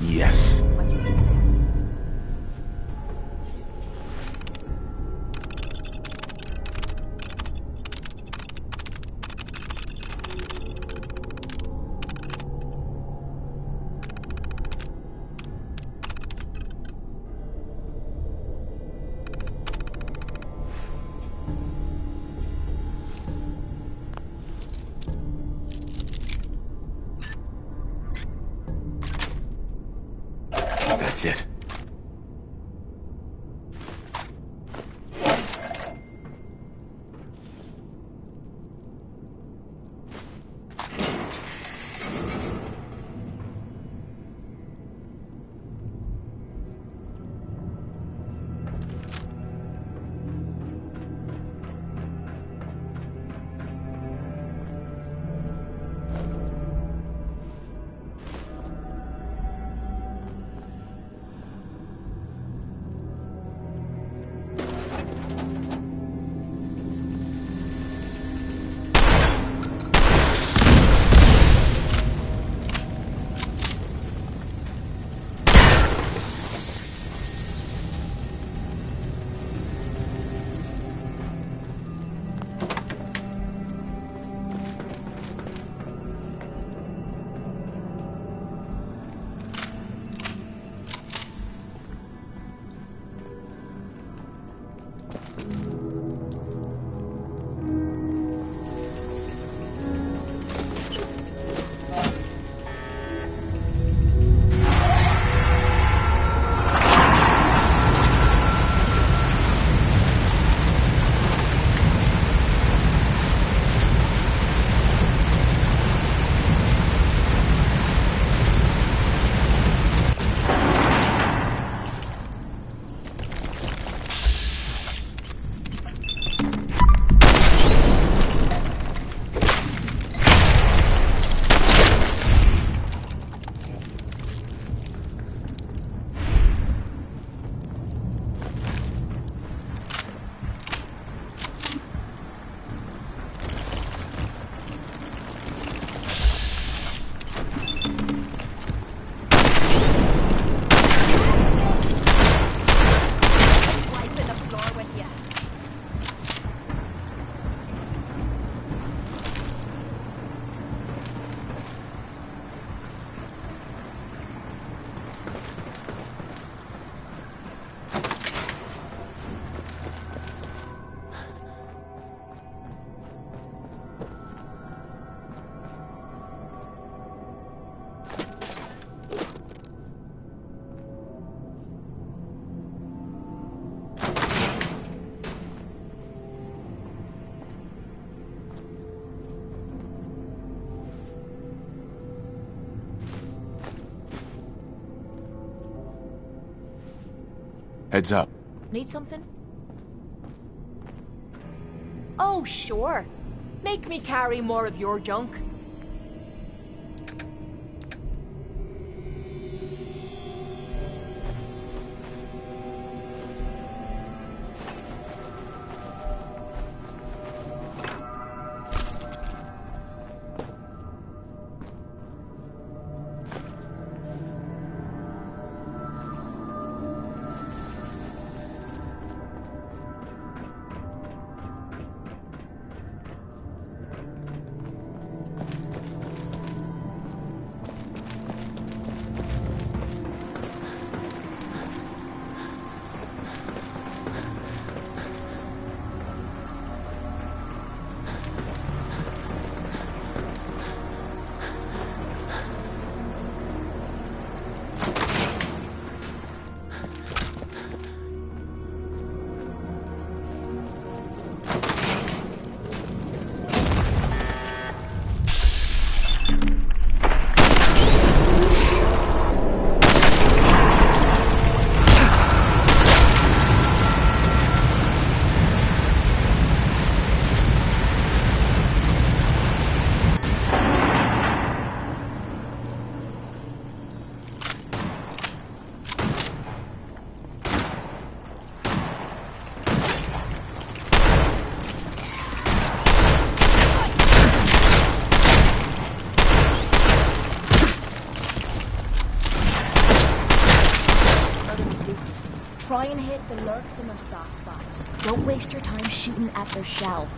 Yes. That's it. Heads up. Need something? Oh, sure. Make me carry more of your junk. Try and hit the lurks in their soft spots. Don't waste your time shooting at their shell.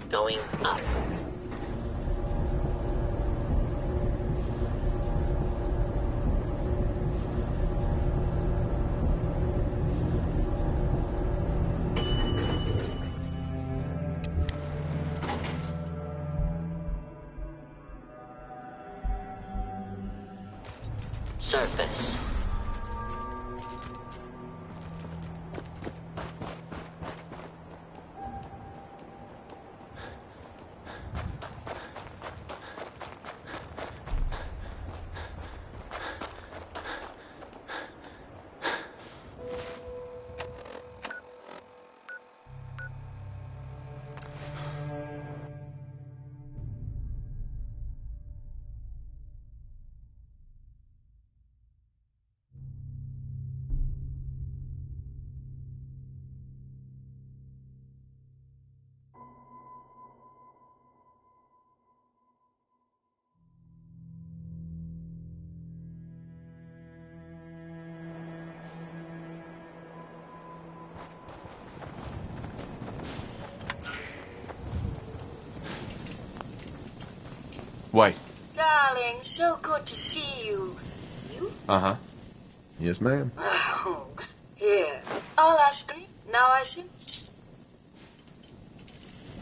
Going up. surface. Wait. Darling, so good to see you. You? Uh-huh. Yes, ma'am. Oh, here. I'll ask you. Now I see.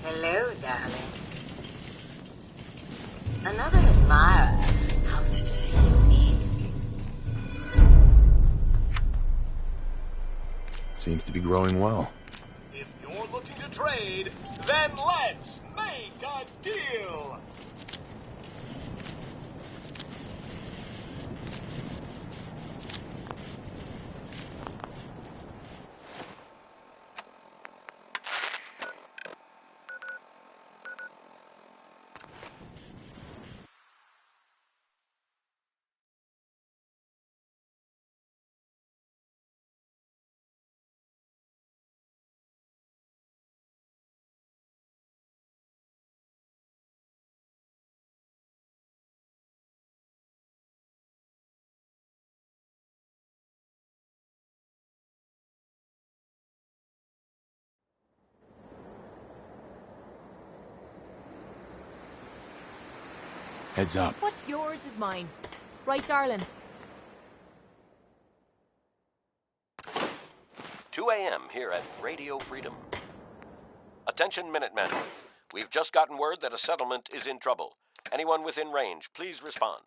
Hello, darling. Another admirer comes to see you need. Seems to be growing well. If you're looking to trade, then let's make a deal! Heads up. What's yours is mine. Right, darling? 2 a.m. here at Radio Freedom. Attention, Minutemen. We've just gotten word that a settlement is in trouble. Anyone within range, please respond.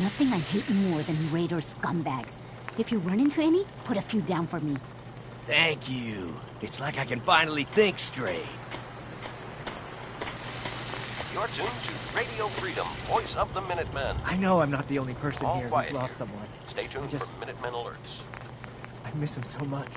Nothing I hate more than Raider scumbags. If you run into any, put a few down for me. Thank you. It's like I can finally think straight. You're tuned to Radio Freedom, voice of the Minutemen. I know I'm not the only person All here quiet who's lost here. someone. Stay tuned Just- for Minutemen alerts. I miss him so much.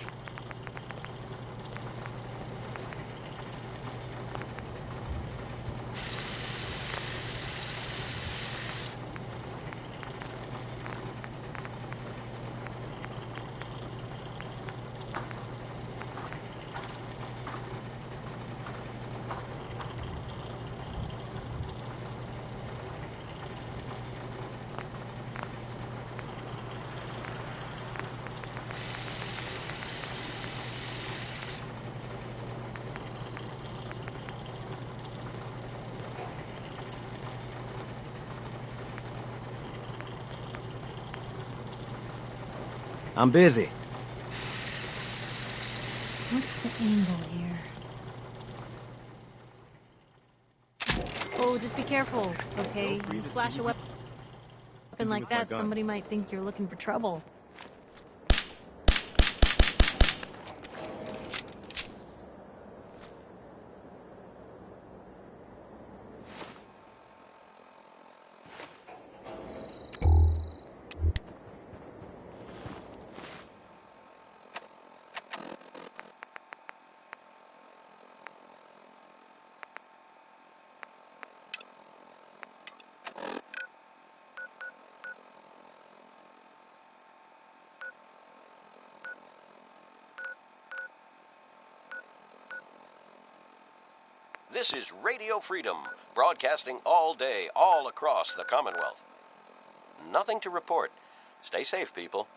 I'm busy. What's the angle here? Oh, just be careful, okay? free You to flash see a what weapon like with my that, guns. somebody might think you're looking for trouble. This is Radio Freedom, broadcasting all day, all across the Commonwealth. Nothing to report. Stay safe, people.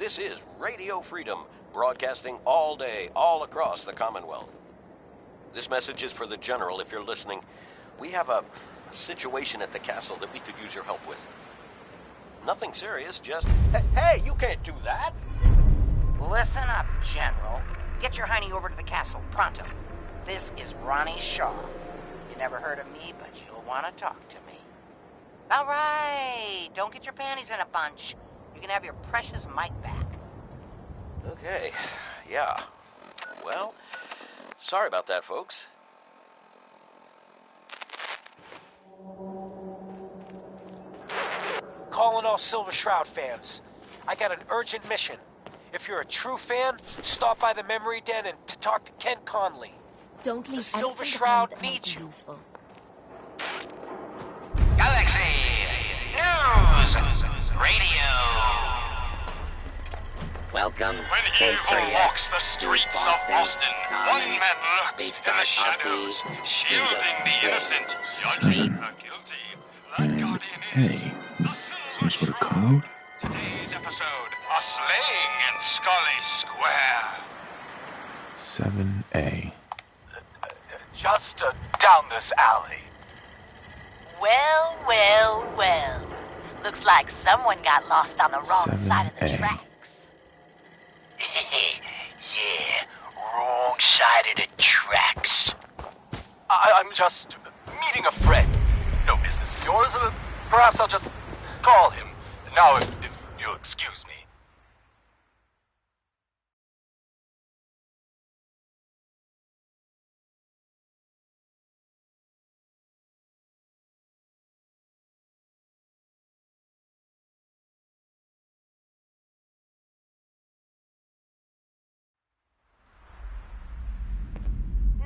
This is Radio Freedom, broadcasting all day, all across the Commonwealth. This message is for the General if you're listening. We have a situation at the castle that we could use your help with. Nothing serious, just... Hey, you can't do that! Listen up, General. Get your hiney over to the castle, pronto. This is Ronnie Shaw. You never heard of me, but you'll want to talk to me. All right, don't get your panties in a bunch. You can have your precious mic back. Okay, yeah. Well, sorry about that, folks. Calling all Silver Shroud fans. I got an urgent mission. If you're a true fan, stop by the Memory Den and to talk to Ken Conley. Don't leave The Silver anything Shroud behind that needs might be you. useful. Galaxy News Radio. Welcome. When evil walks the streets of Boston, one man lurks in the shadows, shielding the innocent, judging the guilty. That guardian is the Silver Some sort of Shroud. code? Today's episode, a slaying in Scully Square. 7A. Just down this alley. Well, well, well. Looks like someone got lost on the wrong side of the 7A. tracks. Yeah, wrong side of the tracks. I'm just meeting a friend. No business of yours. Perhaps I'll just call him. Now, if you'll excuse me.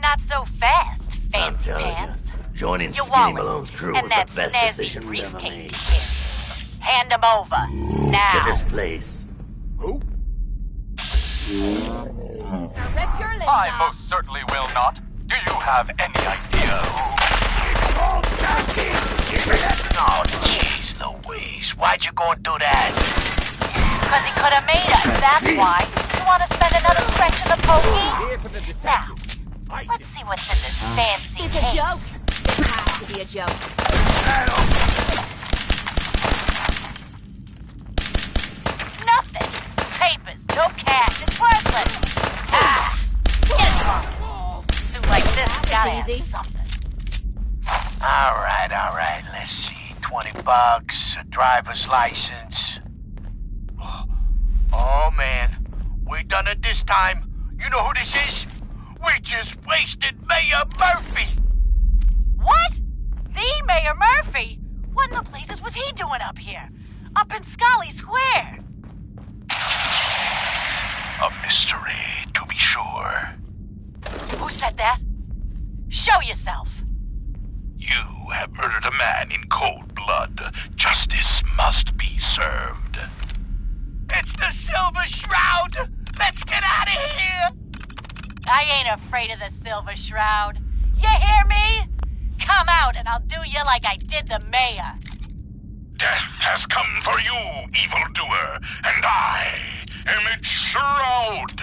Not so fast, I'm Fancy telling you, Pants. joining Your Skinny wallet Malone's crew and was that the best snazzy decision we've ever briefcase made. you carry. Hand them over, To now. this place. Who? Rip your limbs I off. most certainly will not. Do you have any idea who? Oh, jeez Louise. Why'd you go and do that? Because he could have made us, that's why. You want to spend another stretch in the pokey? Now, let's see what's in this fancy It's case. a joke. It has to be a joke. Nothing. Papers, no cash, it's worthless. Ah, get it. Suit like this has gotta have Easy. something. All right. Let's see. $20, a driver's license. Oh, man. We done it this time. You know who this is? We just wasted Mayor Murphy. What? The Mayor Murphy? What in the blazes was he doing up here? Up in Scully Square? A mystery, to be sure. Who said that? Show yourself. You have murdered a man in cold blood. Justice must be served. It's the Silver Shroud. Let's get out of here. I ain't afraid of the Silver Shroud. You hear me? Come out and I'll do you like I did the mayor. Death has come for you, evildoer, and I am its shroud.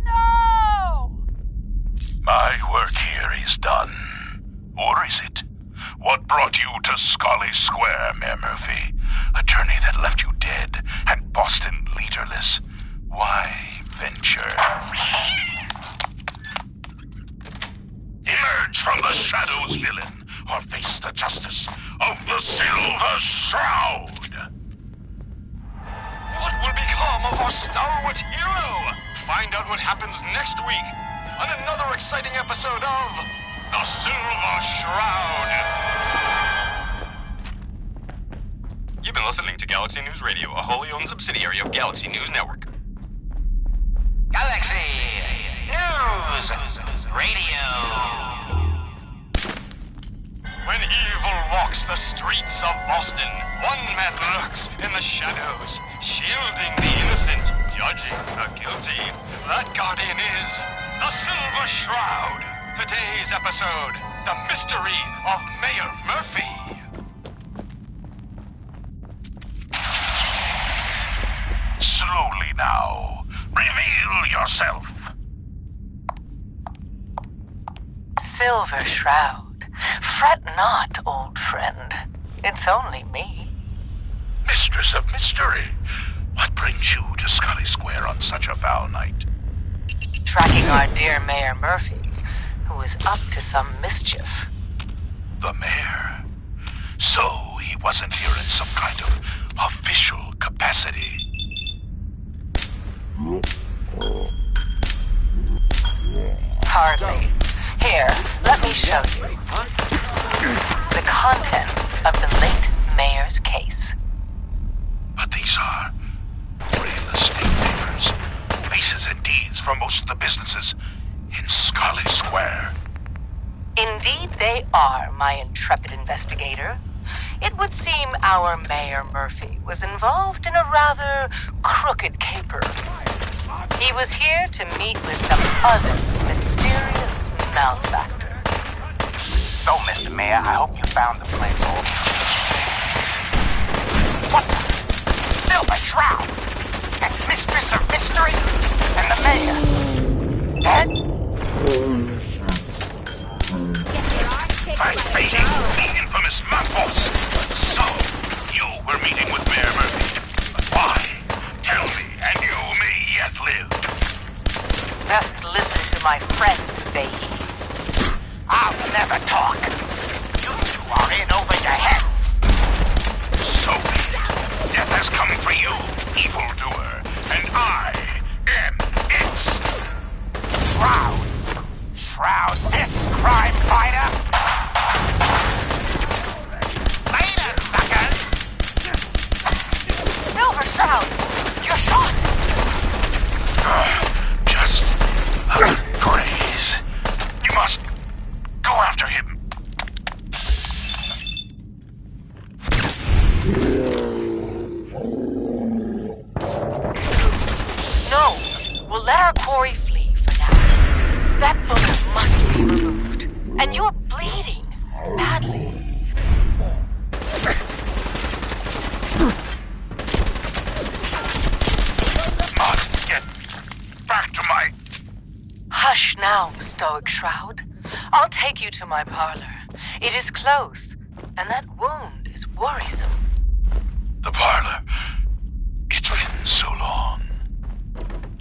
No! My work here is done. Or is it? What brought you to Scully Square, Mayor Murphy? A journey that left you dead and Boston leaderless. Why venture? Emerge from the shadows, villain, or face the justice of the Silver Shroud. What will become of our stalwart hero? Find out what happens next week on another exciting episode of The Silver Shroud. You've been listening to Galaxy News Radio, a wholly owned subsidiary of Galaxy News Network. Galaxy News Radio. When evil walks the streets of Boston, one man lurks in the shadows, shielding the innocent, judging the guilty. That guardian is the Silver Shroud. Today's episode, the mystery of Mayor Murphy. now. Reveal yourself. Silver Shroud. Fret not, old friend. It's only me. Mistress of Mystery, what brings you to Scully Square on such a foul night? Tracking our dear Mayor Murphy, who is up to some mischief. The mayor? So he wasn't here in some kind of official capacity. Hardly. Here, let me show you. The contents of the late mayor's case. But these are real estate papers. Leases and deeds for most of the businesses in Scully Square. Indeed they are, my intrepid investigator. It would seem our Mayor Murphy was involved in a rather crooked caper. He was here to meet with some other mysterious malefactor. So, Mr. Mayor, I hope you found the place all. What the? Silver Shroud! And Mistress of Mystery? And the Mayor? Dead? Fat Fady, the infamous Maples! So, you were meeting with Mayor Murphy. Why? Tell me, and you may yet live. Best listen to my friend, Fahey. I'll never talk. You two are in over your heads. So be it. Death has come for you, evildoer, and I am it. Shroud. Shroud this crime fighter. Later, suckers. Silver Shroud, you're shot. Just a graze. You must go after him. No, we'll let our quarry flee for now. That bullet must be removed. And you're bleeding badly. Must get back to my... Hush now, Stoic Shroud. I'll take you to my parlor. It is close, and that wound is worrisome. The parlor. It's been so long.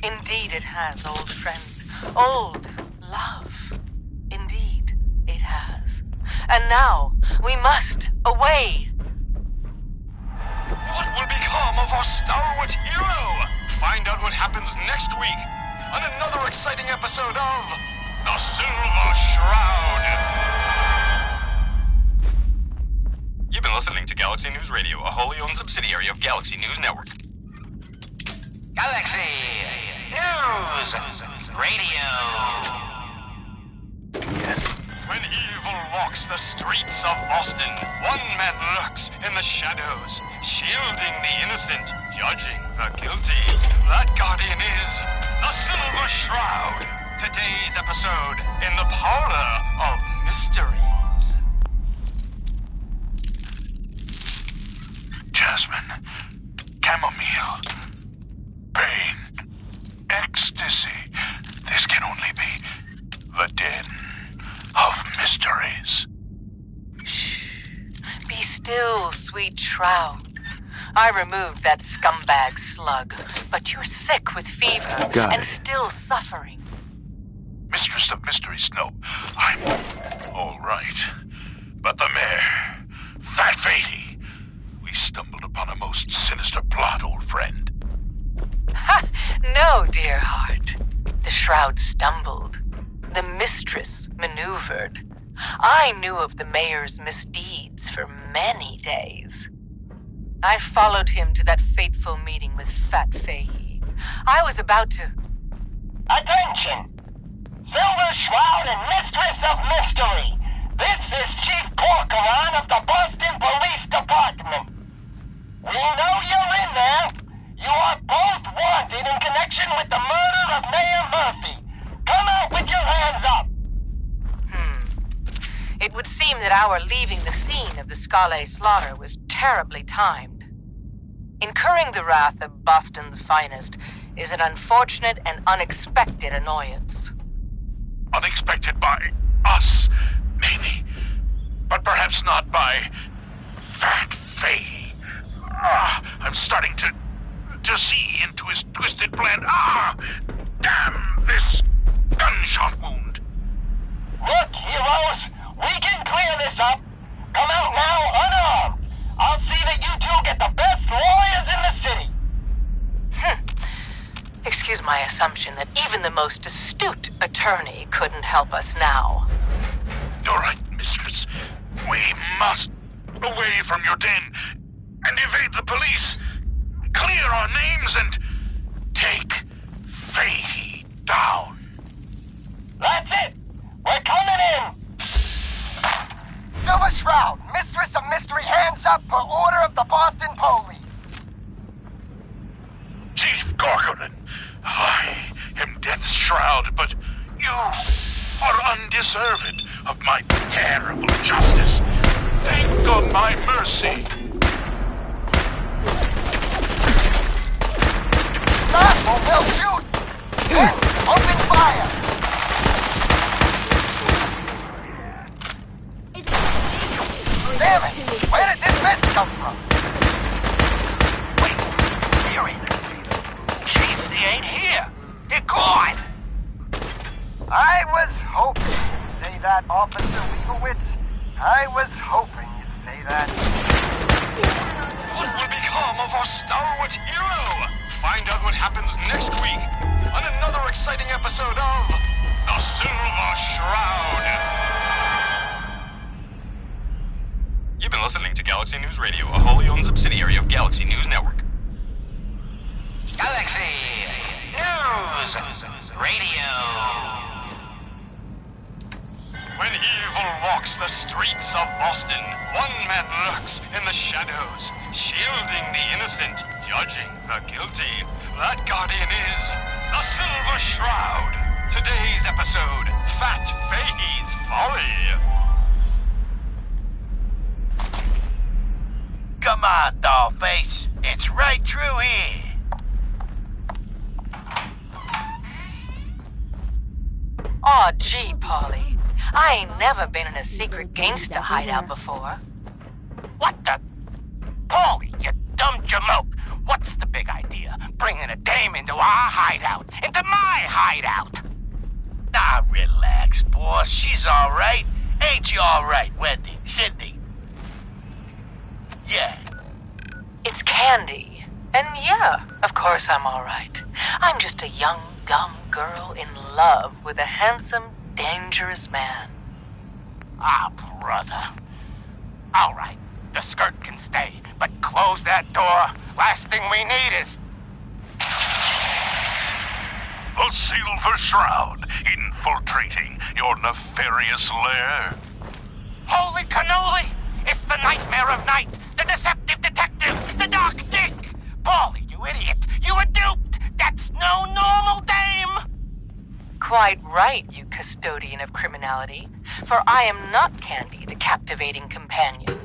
Indeed it has, old friend. Old love. Indeed it has. And now, we must away. What will become of our stalwart hero? Find out what happens next week on another exciting episode of The Silver Shroud. You've been listening to Galaxy News Radio, a wholly owned subsidiary of Galaxy News Network. Galaxy News Radio. Yes. When evil walks the streets of Boston, one man lurks in the shadows, shielding the innocent, judging the guilty. That guardian is the Silver Shroud. Today's episode in the Parlor of Mysteries. Jasmine. Chamomile. Pain. Ecstasy. This can only be the den of mysteries. Be still, sweet Shroud. I removed that scumbag slug, but you're sick with fever Got and it. still suffering. Mistress of Mysteries, no. I'm all right. But the mayor, Fat Fady, we stumbled upon a most sinister plot, old friend. Ha! No, dear heart. The Shroud stumbled. The mistress maneuvered. I knew of the mayor's misdeeds for many days. I followed him to that fateful meeting with Fat Fahey. I was about to... Attention! Silver Shroud and Mistress of Mystery. This is Chief Corcoran of the Boston Police Department. We know you're in there. You are both wanted in connection with the murder of Mayor Murphy. Come out with your hands up. It would seem that our leaving the scene of the Scully slaughter was terribly timed. Incurring the wrath of Boston's finest, is an unfortunate and unexpected annoyance. Unexpected by us, maybe. But perhaps not by Fat Faye. I'm starting to see into his twisted plan. Damn this gunshot wound. Look, heroes, we can clear this up. Come out now unarmed. I'll see that you two get the best lawyers in the city. Excuse my assumption that even the most astute attorney couldn't help us now. You're right, mistress. We must away from your den and evade the police. Clear our names and take Fahey down. That's it. We're coming in. Silver Shroud, Mistress of Mystery, hands up per order of the Boston Police. Chief Gorgonin, I am Death's Shroud, but you are undeserved of my terrible justice. Think on my mercy. Stop or we'll shoot! Then open fire! Damn it! Where did this mess come from? Wait, hear it. Chief, they ain't here. They're gone. I was hoping you'd say that, Officer Leibowitz. I was hoping you'd say that. What will become of our stalwart hero? Find out what happens next week on another exciting episode of The Silver Shroud. You've been listening to Galaxy News Radio, a wholly owned subsidiary of Galaxy News Network. Galaxy News Radio. When evil walks the streets of Boston, one man lurks in the shadows, shielding the innocent, judging the guilty. That guardian is the Silver Shroud. Today's episode, Fat Fahey's Folly. Come on, Dollface. It's right through here. Aw, gee, Polly. I ain't never been in a secret gangsta hideout before. What the? Paulie, you dumb jamoke. What's the big idea? Bringing a dame into our hideout. Into my hideout. Nah, relax, boss. She's all right. Ain't you all right, Wendy? Cindy? Yeah. It's Candy. And yeah, of course I'm all right. I'm just a young, dumb girl in love with a handsome, dangerous man. Ah, brother. All right, the skirt can stay, but close that door. Last thing we need is... The Silver Shroud infiltrating your nefarious lair. Holy cannoli! It's the nightmare of night, the deceptive detective, the dark dick! Paulie, you idiot! You were duped! That's no normal dame! Quite right, you custodian of criminality, for I am not Candy, the captivating companion.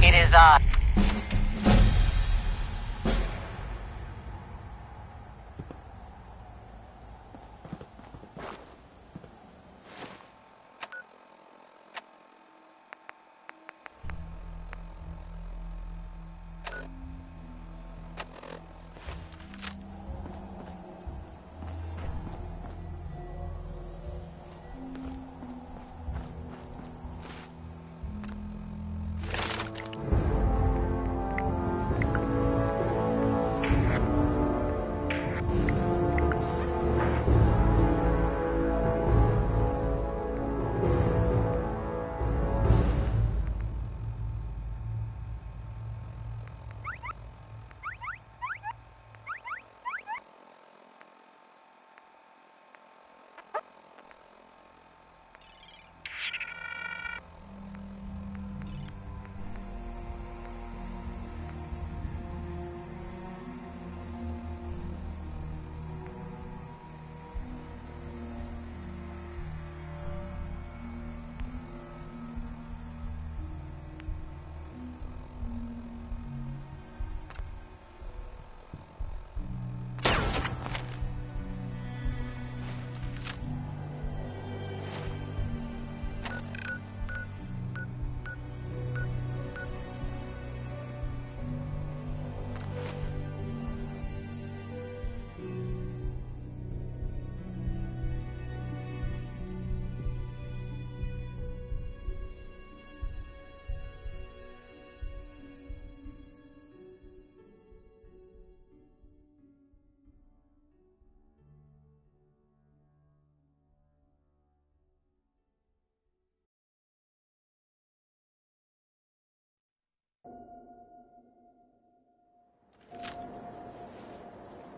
It is I.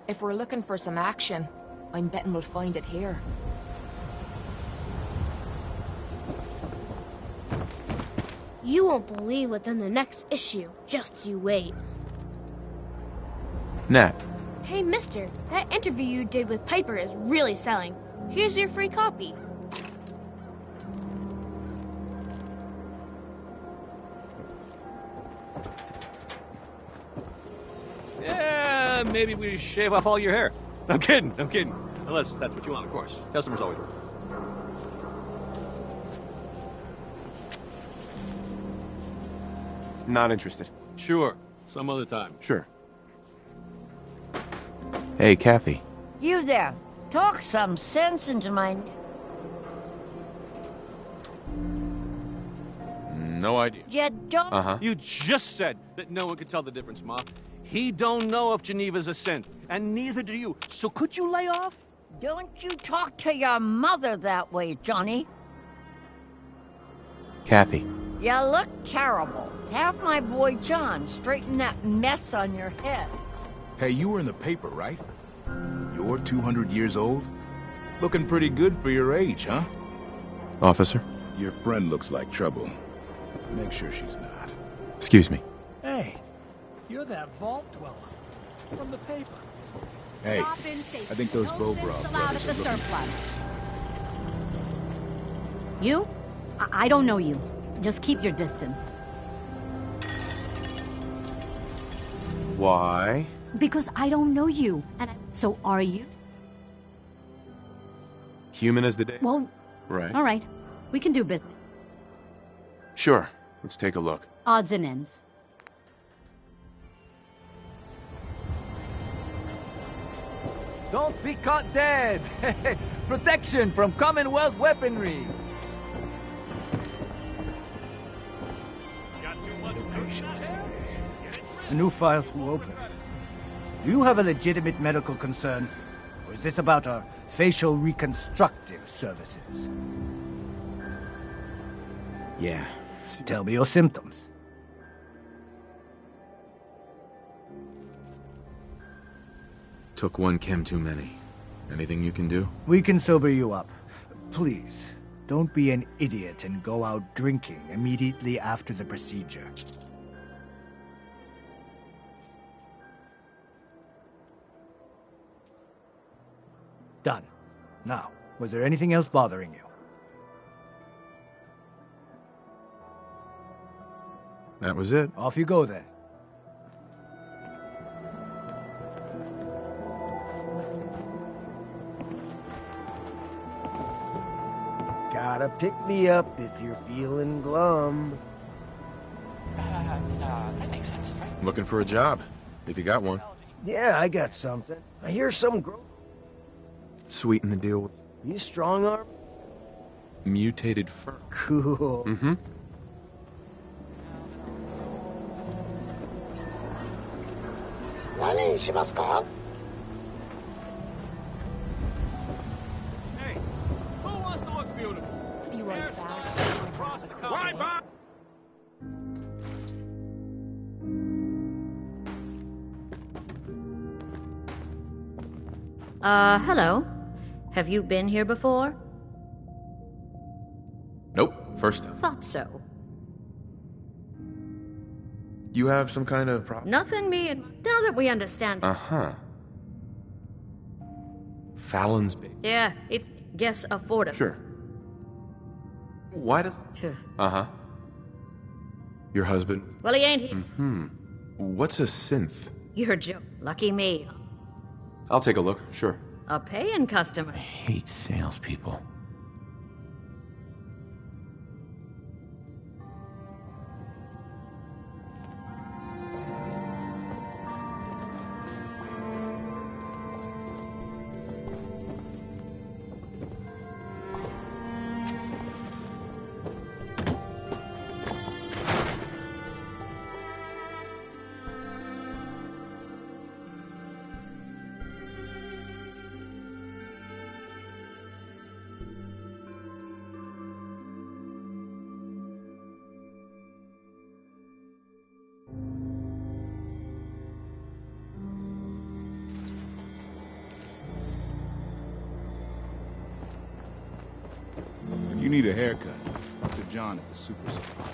If we're looking for some action, I'm betting we'll find it here. You won't believe what's in the next issue. Just you wait. Nat. Hey, mister, that interview you did with Piper is really selling. Here's your free copy. Yeah, maybe we shave off all your hair. I'm kidding. Unless that's what you want, of course. Customers always work. Not interested. Sure. Some other time. Sure. Hey, Kathy. You there. Talk some sense into my... No idea. You don't... Uh-huh. You just said that no one could tell the difference, Ma. He don't know if Geneva's a sin, and neither do you. So could you lay off? Don't you talk to your mother that way, Johnny. Kathy. You look terrible. Have my boy John straighten that mess on your head. Hey, you were in the paper, right? You're 200 years old? Looking pretty good for your age, huh? Officer? Your friend looks like trouble. Make sure she's not. Excuse me. Hey, you're that vault dweller from the paper. Hey, I think those Bobrov brothers are looking... You? I don't know you. Just keep your distance. Why? Because I don't know you. So are you? Human as the day? Well... Right. All right. We can do business. Sure. Let's take a look. Odds and ends. Don't be caught dead! Protection from Commonwealth weaponry! A new file to open. Do you have a legitimate medical concern? Or is this about our facial reconstructive services? Yeah. Tell me your symptoms. Took one chem too many. Anything you can do? We can sober you up. Please, don't be an idiot and go out drinking immediately after the procedure. Done. Now, was there anything else bothering you? That was it. Off you go then. Gotta pick me up if you're feeling glum. That makes sense, right? Looking for a job, if you got one. Yeah, I got something. I hear some Sweeten the deal with You strong arm? mutated fur. Cool. Mm-hmm. Hey, who wants to look beautiful? You right back. Across the country. Hello. Have you been here before? Nope. First time. Thought so. You have some kind of problem? Nothing now that we understand. Uh-huh. Fallon's baby. Yeah, it's guess affordable. Sure. Why does... Uh-huh. Your husband? Well, he ain't here. Mm-hmm. What's a synth? You're Joe. Lucky me. I'll take a look. Sure. A paying customer. Hate salespeople. You need a haircut. Talk to John at the Super Supply.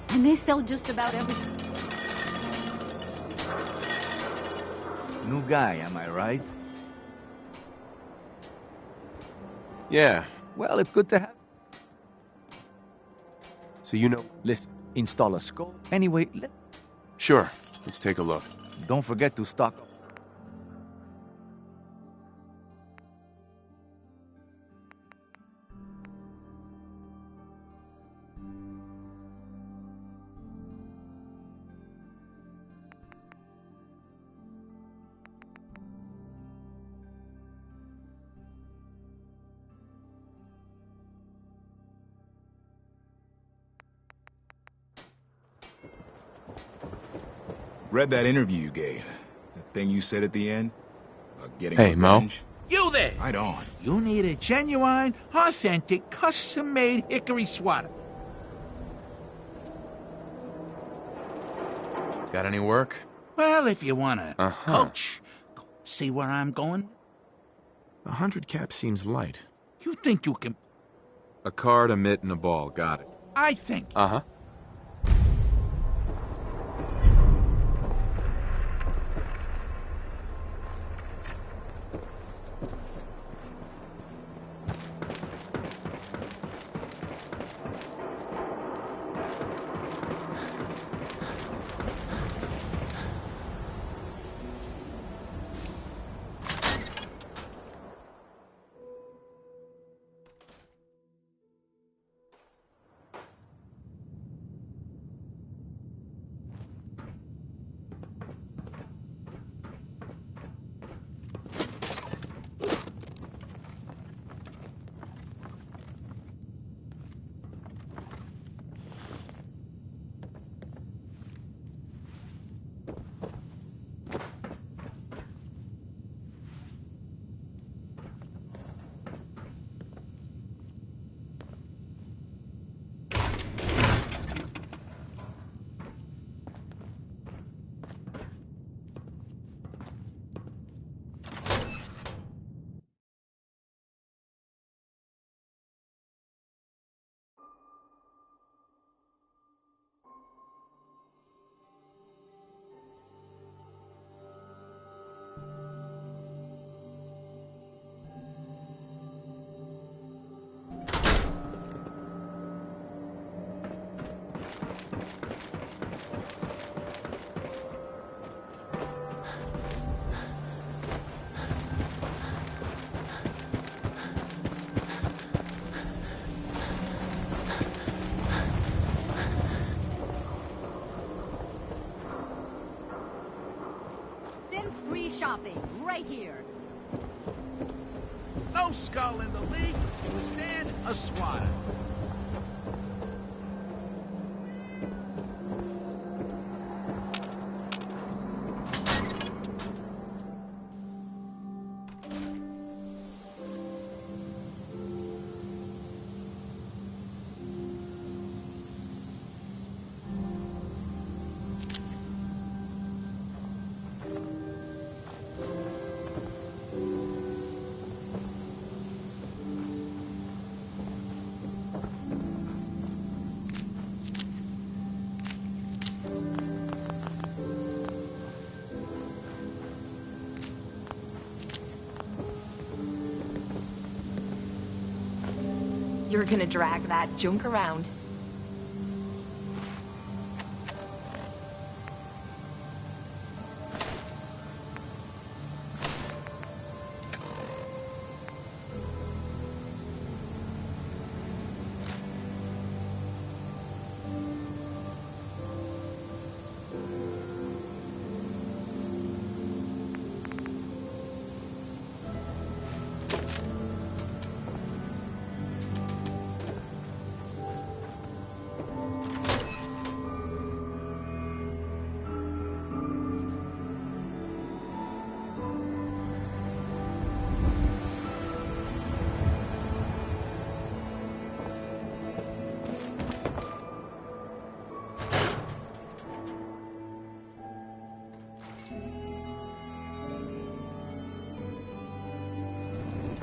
And they sell just about everything. New guy, am I right? Yeah. Well, it's good to have. So you know... Listen, install a scope. Anyway, Sure. Let's take a look. don't forget to stock up. Read that interview you gave. That thing you said at the end? About getting Hey, Mo. revenge? You there! Right on. You need a genuine, authentic, custom-made hickory sweater. Got any work? Well, if you wanna Uh-huh. coach, see where I'm going? 100 cap seems light. You think you can... A card, a mitt, and a ball. Got it. I think. Uh-huh. Free shopping, right here. No skull in the league to withstand a swatter. You're gonna drag that junk around.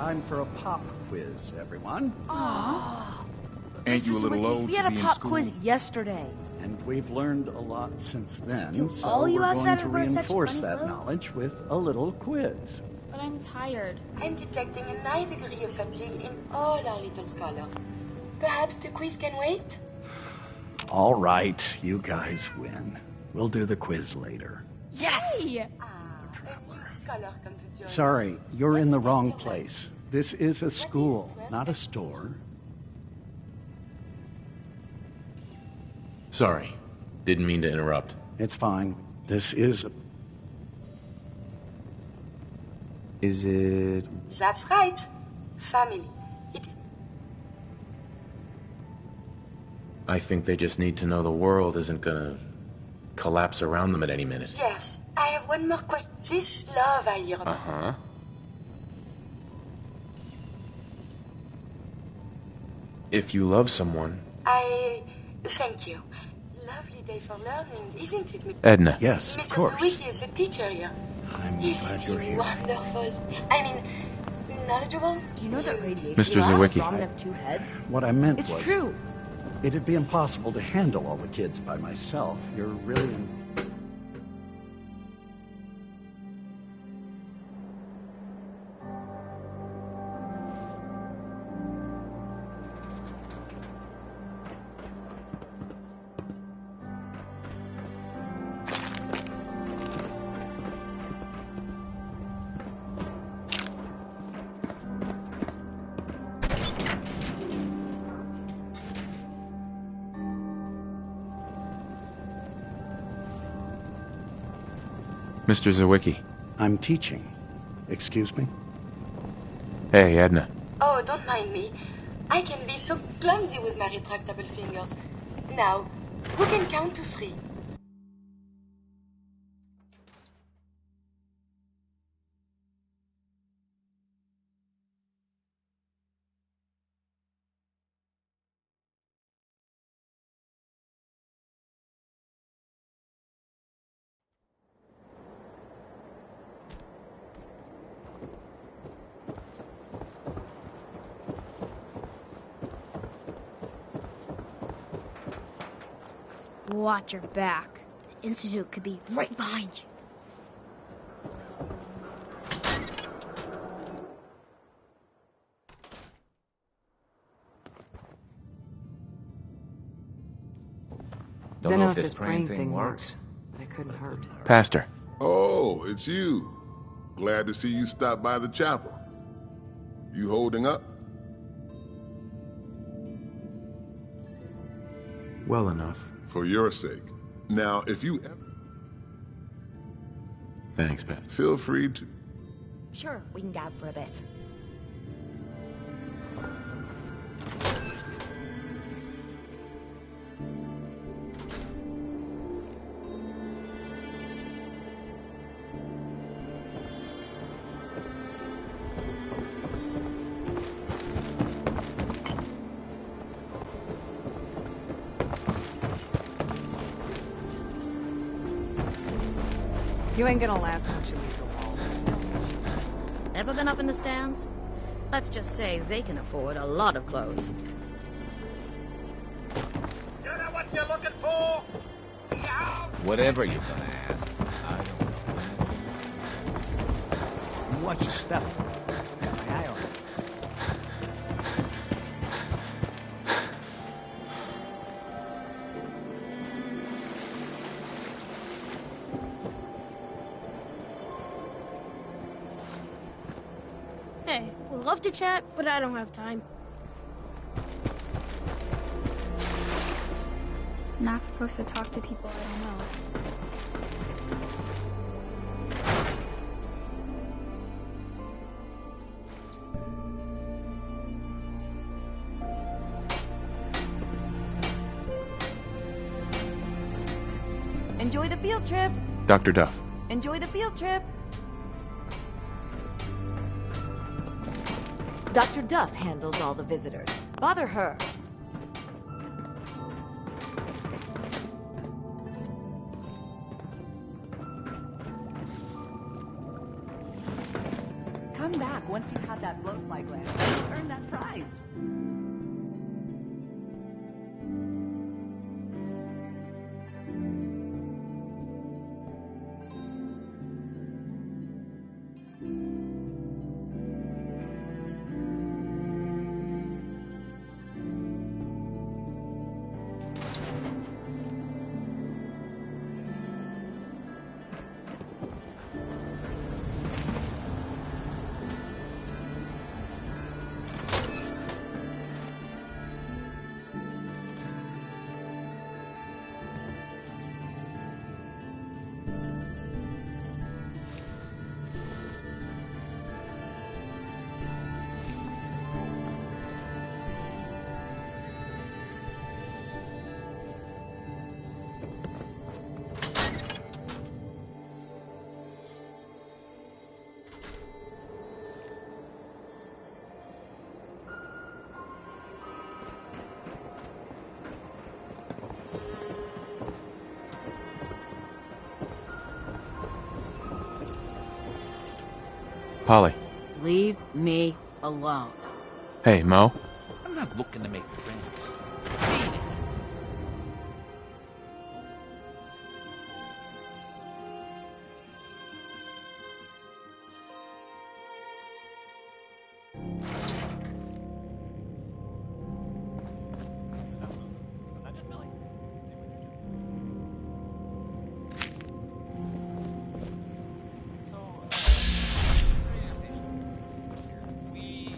time for a pop quiz, everyone. Aww. Ain't you a little old We to had be a in pop school? quiz yesterday. And we've learned a lot since then, Do so all you we're going outsiders to wear such reinforce funny that clothes? knowledge with a little quiz. But I'm tired. I'm detecting a 9 degree of fatigue in all our little scholars. Perhaps the quiz can wait? All right, you guys win. We'll do the quiz later. Yes! A new scholar come to join Sorry, you're in the wrong place. This is a school, not a store. Sorry. Didn't mean to interrupt. It's fine. This is... Is it... That's right. Family. It is... I think they just need to know the world isn't gonna collapse around them at any minute. Yes. I have one more question. This love I hear about. Uh-huh. If you love someone... Thank you. Lovely day for learning, isn't it, Edna. Yes, of Mr. course. Zawicki is the teacher here. I'm Isn't glad he you're here. wonderful? I mean, knowledgeable? Do you know that radiation Mr. Zawicki. ramen have 2 heads? What I meant It's was... true. It'd be impossible to handle all the kids by myself. You're really... Mr. Zawicki. I'm teaching. Excuse me? Hey, Edna. Oh, don't mind me. I can be so clumsy with my retractable fingers. Now, who can count to 3? Watch your back. The Institute could be right behind you. Don't know if this praying thing works, but it couldn't hurt. Pastor. Oh, it's you. Glad to see you stop by the chapel. You holding up? Well enough. For your sake. Now, if you ever... Thanks, Pastor. Feel free to... Sure, we can gab for a bit. You ain't gonna last much in these walls. Ever been up in the stands? Let's just say they can afford a lot of clothes. You know what you're looking for? Whatever you're gonna ask, I don't know. You watch your step. Got my eye on it. Hey, would love to chat, but I don't have time. Not supposed to talk to people I don't know. Enjoy the field trip. Dr. Duff. Enjoy the field trip. Dr. Duff handles all the visitors. Bother her. Come back once you have that blowfly gland. You earn that prize. Polly. Leave me alone. Hey, Mo. I'm not looking to make friends.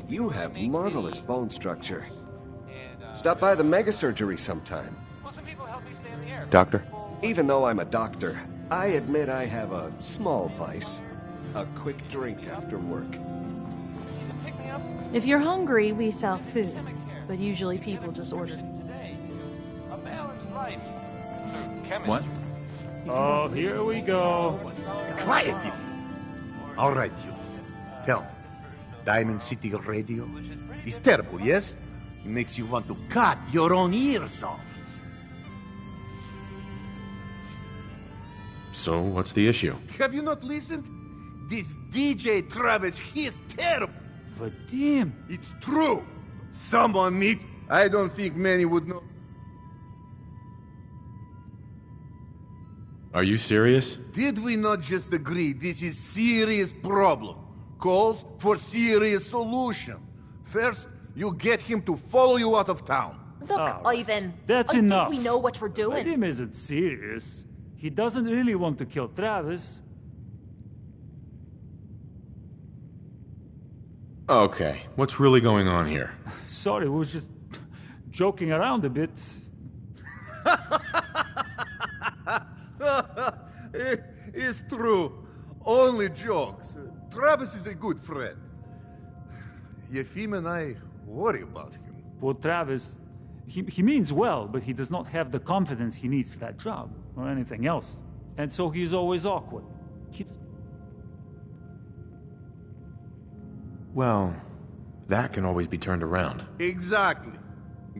You have marvelous bone structure. Stop by the mega surgery sometime. Doctor? Even though I'm a doctor, I admit I have a small vice. A quick drink after work. If you're hungry, we sell food. But usually people just order. What? Oh, here we go. Quiet, you. All right, you. Tell me. Diamond City Radio is terrible, yes? It makes you want to cut your own ears off. So, what's the issue? Have you not listened? This DJ Travis, he is terrible. Vadim. It's true. Someone need... I don't think many would know. Are you serious? Did we not just agree this is serious problem? Calls for serious solution. First, you get him to follow you out of town. Look, Ivan. That's I enough. think we know what we're doing. Vadim isn't serious. He doesn't really want to kill Travis. Okay, what's really going on here? Sorry, we was just joking around a bit. It's true. Only jokes. Travis is a good friend. Yefim and I worry about him. Poor Travis, he means well, but he does not have the confidence he needs for that job, or anything else. And so he's always awkward. Well, that can always be turned around. Exactly.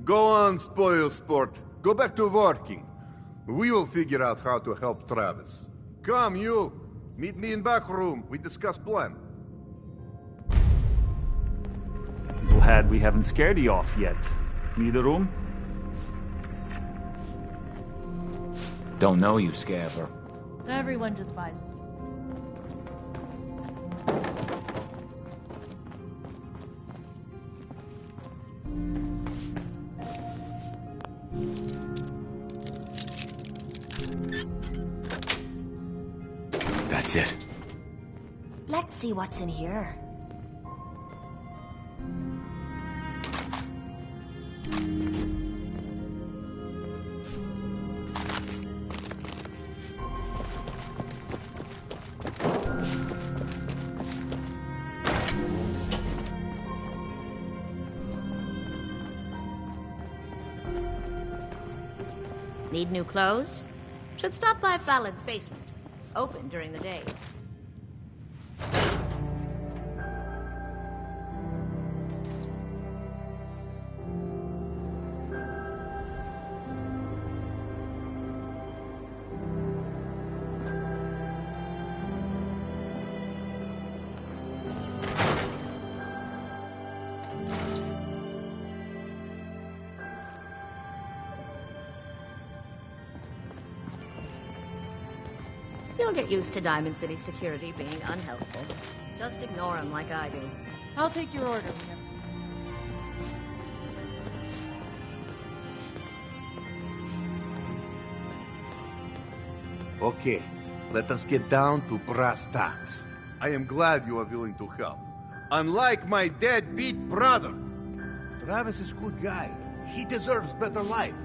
Go on, spoil sport. Go back to working. We will figure out how to help Travis. Come, you. Meet me in back room. We discuss plan. Glad we haven't scared you off yet. Need a room? Don't know you, Scabber. Everyone just buys them. That's it. Let's see what's in here. Need new clothes? Should stop by Fallon's basement. Open during the day. He'll get used to Diamond City security being unhelpful. Just ignore him like I do. I'll take your order, Mia. Okay, let us get down to brass tacks. I am glad you are willing to help. Unlike my deadbeat brother. Travis is a good guy. He deserves better life.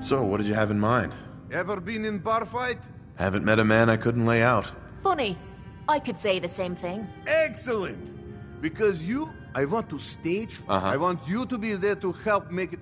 So, what did you have in mind? Ever been in bar fight? Haven't met a man I couldn't lay out. Funny. I could say the same thing. Excellent! Because I want to stage. I want you to be there to help make it.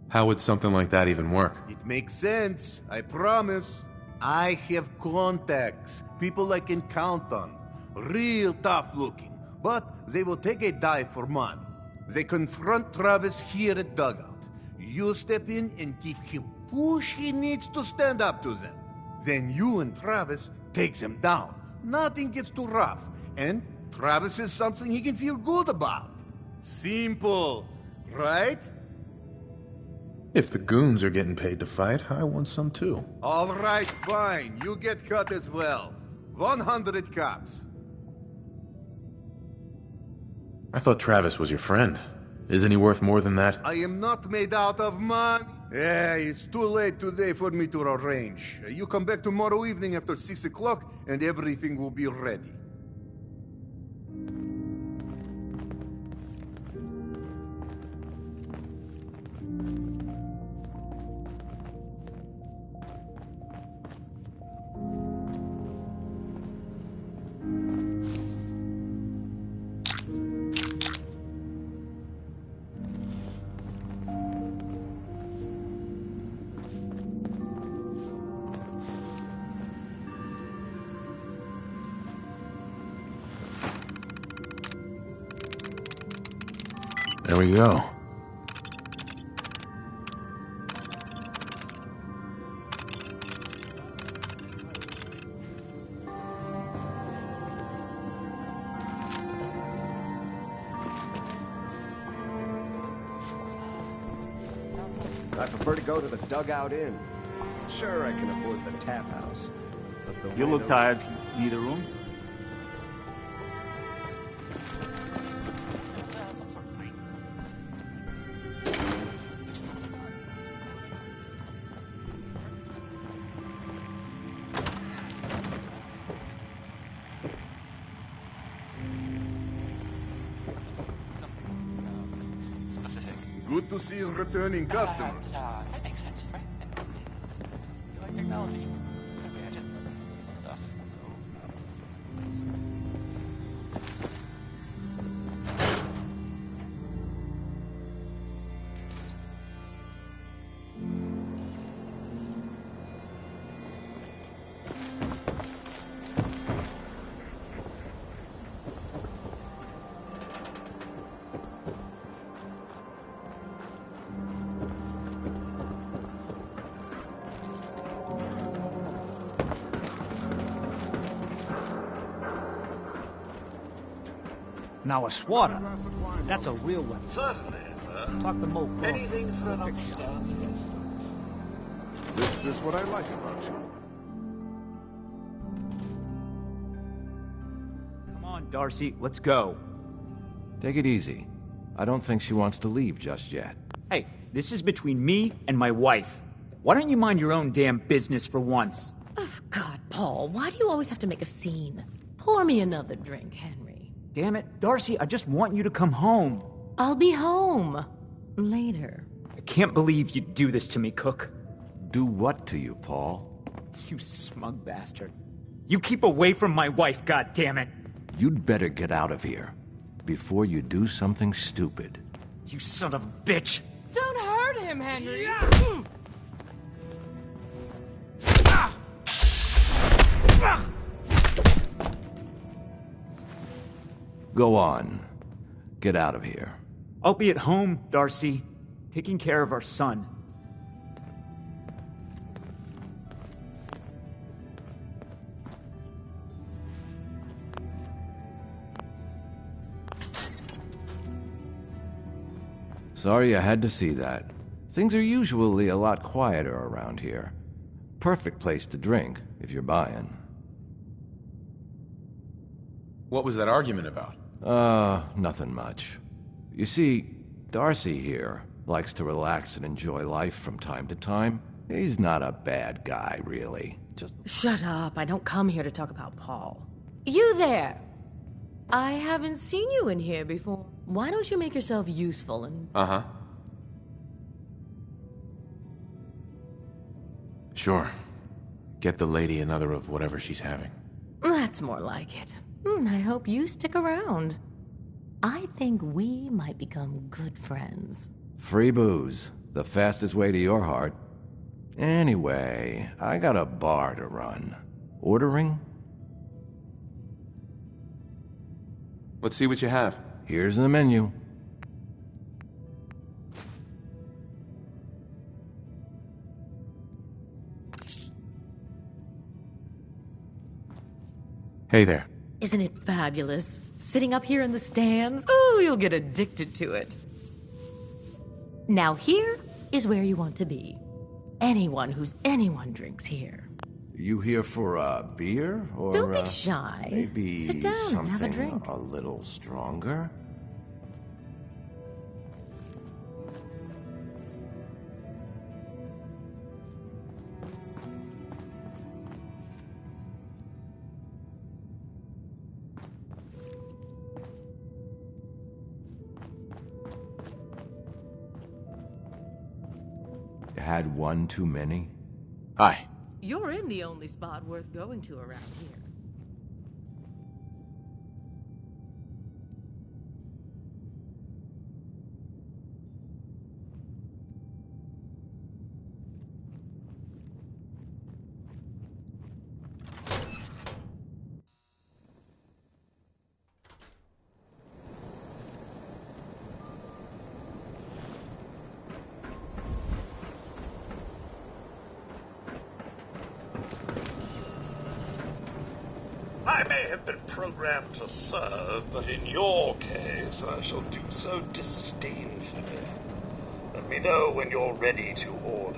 How would something like that even work? It makes sense, I promise. I have contacts, people I can count on. Real tough looking, but they will take a dive for money. They confront Travis here at Dugout. You step in and give him push he needs to stand up to them. Then you and Travis take them down. Nothing gets too rough, and Travis is something he can feel good about. Simple, right? If the goons are getting paid to fight, I want some too. All right, fine. You get cut as well. 100 cops. I thought Travis was your friend. Isn't he worth more than that? I am not made out of money. Yeah, it's too late today for me to arrange. You come back tomorrow evening after 6 o'clock and everything will be ready. There we go. I prefer to go to the Dugout Inn. Sure, I can afford the tap house. But the You way look those- tired. Need a room? Good to see returning customers. That makes sense, right? You like technology, gadgets, stuff. Now a swatter. That's a real one. Certainly, sir. Talk to Mo Crawford. Anything for an upstanding guest. This is what I like about you. Come on, Darcy, let's go. Take it easy. I don't think she wants to leave just yet. Hey, this is between me and my wife. Why don't you mind your own damn business for once? Oh, God, Paul, why do you always have to make a scene? Pour me another drink, Henry. Damn it, Darcy, I just want you to come home. I'll be home. Later. I can't believe you'd do this to me, Cook. Do what to you, Paul? You smug bastard. You keep away from my wife, goddammit. You'd better get out of here before you do something stupid. You son of a bitch. Don't hurt him, Henry. Go on. Get out of here. I'll be at home, Darcy, taking care of our son. Sorry you had to see that. Things are usually a lot quieter around here. Perfect place to drink, if you're buying. What was that argument about? Nothing much. You see, Darcy here likes to relax and enjoy life from time to time. He's not a bad guy, really. Just... Shut up. I don't come here to talk about Paul. You there! I haven't seen you in here before. Why don't you make yourself useful and... Uh-huh. Sure. Get the lady another of whatever she's having. That's more like it. I hope you stick around. I think we might become good friends. Free booze. The fastest way to your heart. Anyway, I got a bar to run. Ordering? Let's see what you have. Here's the menu. Hey there. Isn't it fabulous? Sitting up here in the stands? Oh, you'll get addicted to it. Now here is where you want to be. Anyone who's anyone drinks here. You here for a beer? Or Don't be shy. Maybe sit down something and have a drink. A little stronger? Had one too many? Hi. You're in the only spot worth going to around here. I may have been programmed to serve, but in your case, I shall do so disdainfully. Let me know when you're ready to order.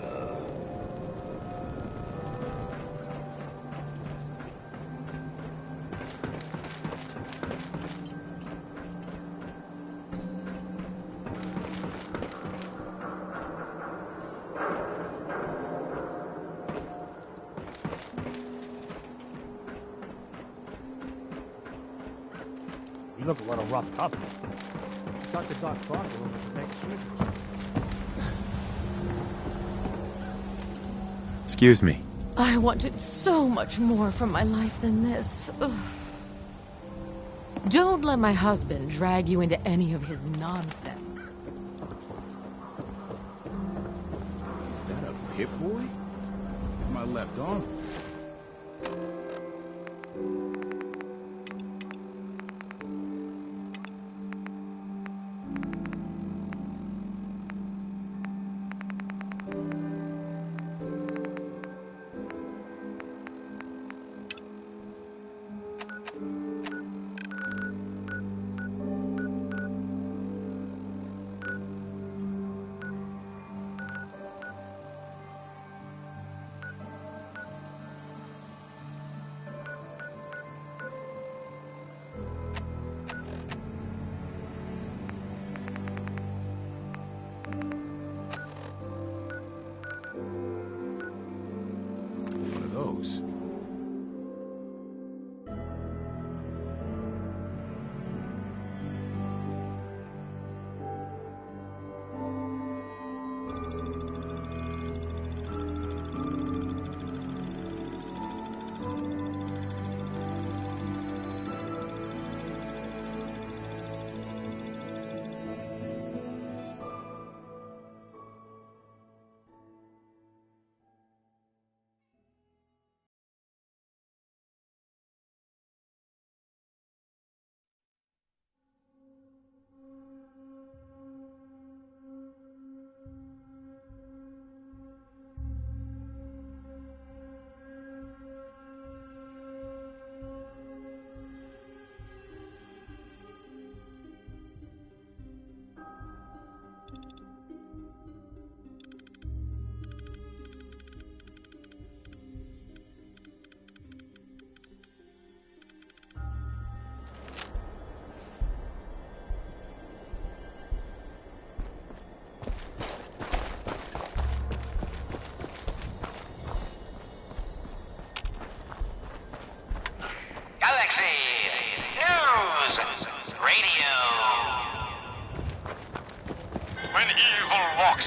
You look a little roughed up. Talk to Doc Crocker over the next week. Excuse me. I wanted so much more from my life than this. Ugh. Don't let my husband drag you into any of his nonsense. Is that a Pip Boy? My left arm?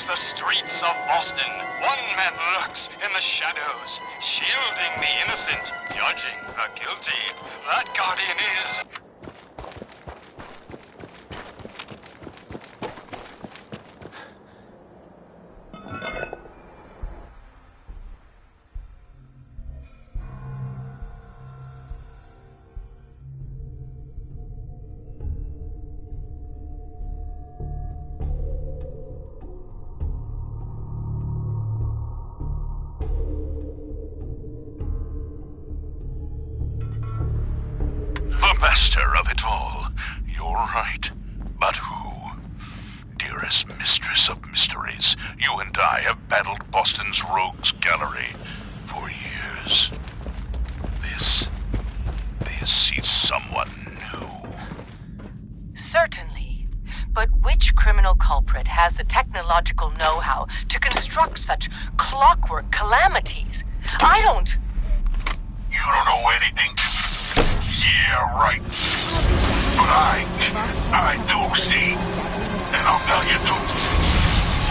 walks the streets of Boston. One man lurks in the shadows, shielding the innocent, judging the guilty. That guardian is... the master of it all. You're right. But who? Dearest mistress of mysteries, you and I have battled Boston's rogues gallery for years. This is someone new. Certainly. But which criminal culprit has the technological know-how to construct such clockwork calamities? I don't... You don't know anything? Yeah, right. But I do see. And I'll tell you too.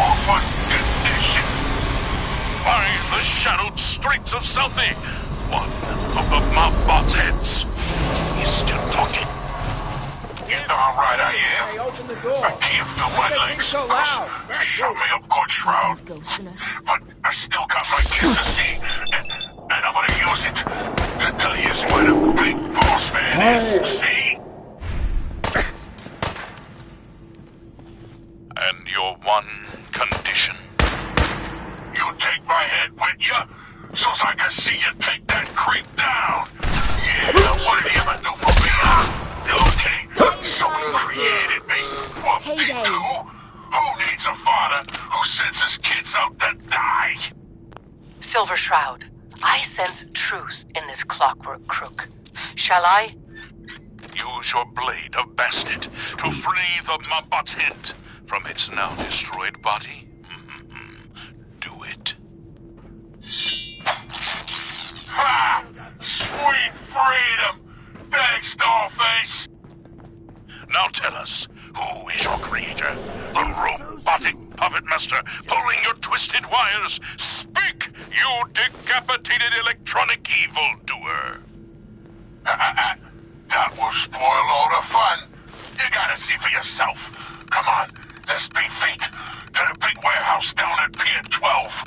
On one condition. By the shadowed streets of Southie, one of the Mobbot's heads. He's still talking. You're darn right I am. Hey, open the door. I can't feel my legs. So loud. You shot me up good, Shroud. But I still got my kiss to see. And I'm gonna use it to tell you where the big boss man is, see? And your one condition? You take my head with you, so's I can see you take that creep down. Yeah, what did he ever do for me, huh? Okay, someone created me. What did they do? Who needs a father who sends his kids out to die? Silver Shroud, I sense truth in this clockwork crook. Shall I? Use your blade of bastard to free the Mobbot's head from its now destroyed body? Do it. Ha! Sweet freedom! Thanks, Dollface! Now tell us, who is your creator? The robotic puppet master pulling your twisted wires? Speak, you decapitated electronic evildoer! That will spoil all the fun. You gotta see for yourself. Come on, let's beat feet to the big warehouse down at Pier 12.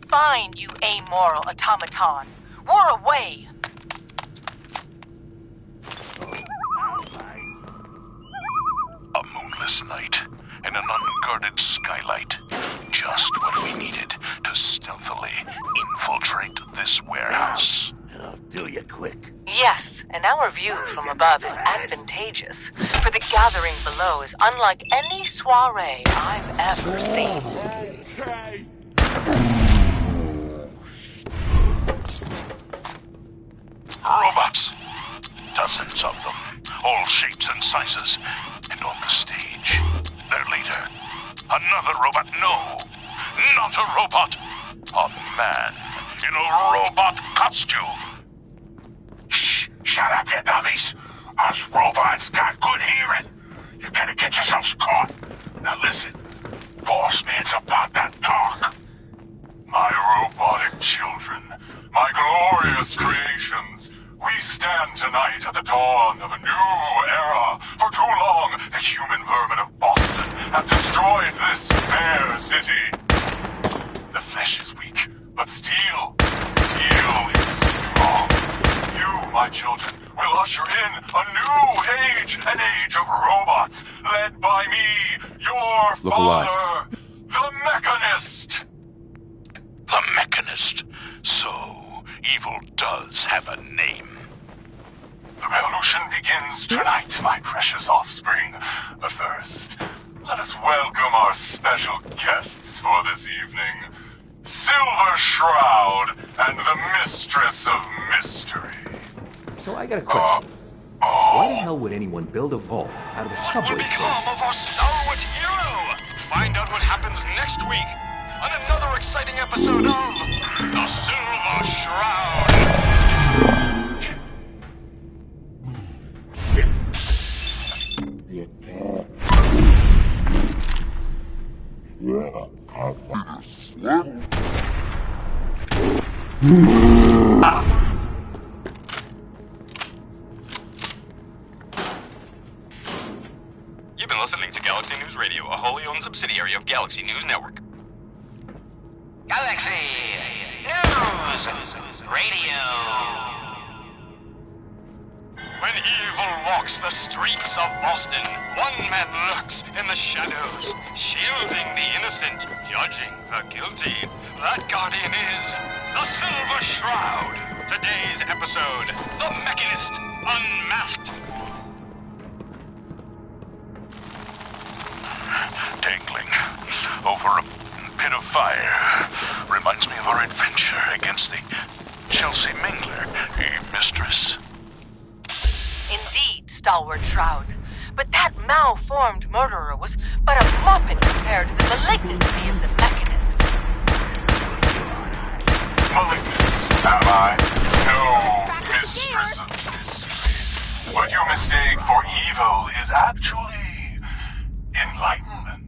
Fine, you amoral automaton. War away! A moonless night and an unguarded skylight. Just what we needed to stealthily infiltrate this warehouse. And I'll do you quick. Yes, and our view from above is advantageous, for the gathering below is unlike any soiree I've ever seen. Okay. Robots. Dozens of them, all shapes and sizes. And on the stage, their leader. Another robot. No, not a robot. A man in a robot costume. Shh, shut up, you dummies. Us robots got good hearing. You better get yourselves caught. Now listen, Boss Man's about to talk. My robotic children, my glorious creations, we stand tonight at the dawn of a new era. For too long, the human vermin of Boston have destroyed this fair city. The flesh is weak, but steel is strong. You, my children, will usher in a new age, an age of robots, led by me, your Look father, alive. the Mechanist. The Mechanist. So, evil does have a name. The revolution begins tonight, my precious offspring. But first, let us welcome our special guests for this evening. Silver Shroud and the Mistress of Mystery. So I got a question. Why the hell would anyone build a vault out of a subway Become station? of our stalwart hero. Find out what happens next week on another exciting episode of The Silver Shroud. Yeah. You've been listening to Galaxy News Radio, a wholly owned subsidiary of Galaxy News Network. Galaxy News Radio. When evil walks the streets of Boston, one man lurks in the shadows, shielding the innocent, judging the guilty. That guardian is the Silver Shroud. Today's episode, The Mechanist Unmasked. Dangling over a pit of fire reminds me of our adventure against the Chelsea Mingler, mistress. Indeed, Stalwart Shroud. But that malformed murderer was but a muppet compared to the malignancy of the Mechanist. Malignant, am I? No, mistress of mystery. What you mistake for evil is actually enlightenment.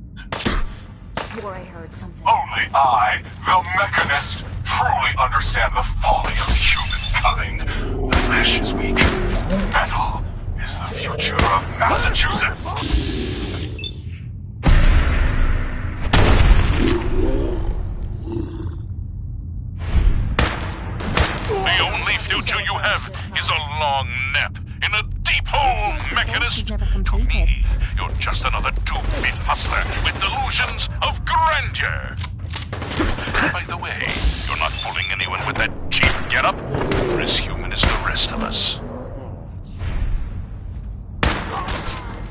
Swore I heard something. Only I, the Mechanist, truly understand the folly of human cunning. The flesh is weak. Metal is the future of Massachusetts. The only future you have is a long nap in a deep hole, Mechanist. To me, you're just another two-bit hustler with delusions of grandeur. By the way, you're not fooling anyone with that cheap getup. You're as human as the rest of us.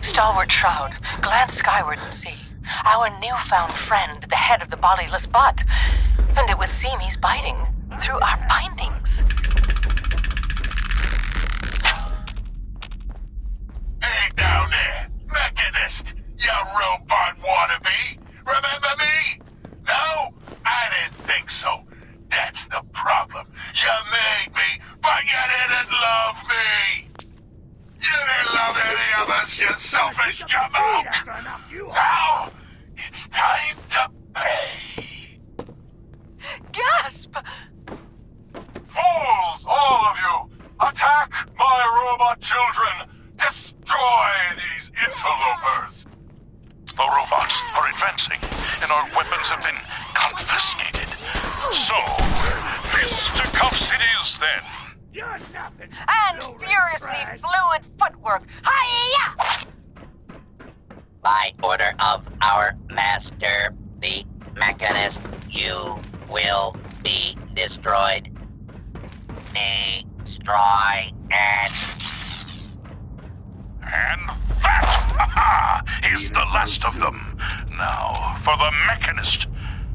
Stalwart Shroud, glance skyward and see. Our newfound friend, the head of the bodiless butt. And it would seem he's biting through our bindings. Hey down there, Mechanist, you robot wannabe. Remember me? No? I didn't think so. That's the problem. You made me, but you didn't love me. You didn't love any of us, you selfish jamoke. Now, it's time to pay. Gasp! Fools, all of you! Attack my robot children! Destroy these interlopers! The robots are advancing, and our weapons have been confiscated. So, fisticuffs it is then. And furiously fluid footwork. Hiya! By order of our master, the Mechanist, you will be destroyed. Destroy it. And that is the last of them. Now, for the Mechanist.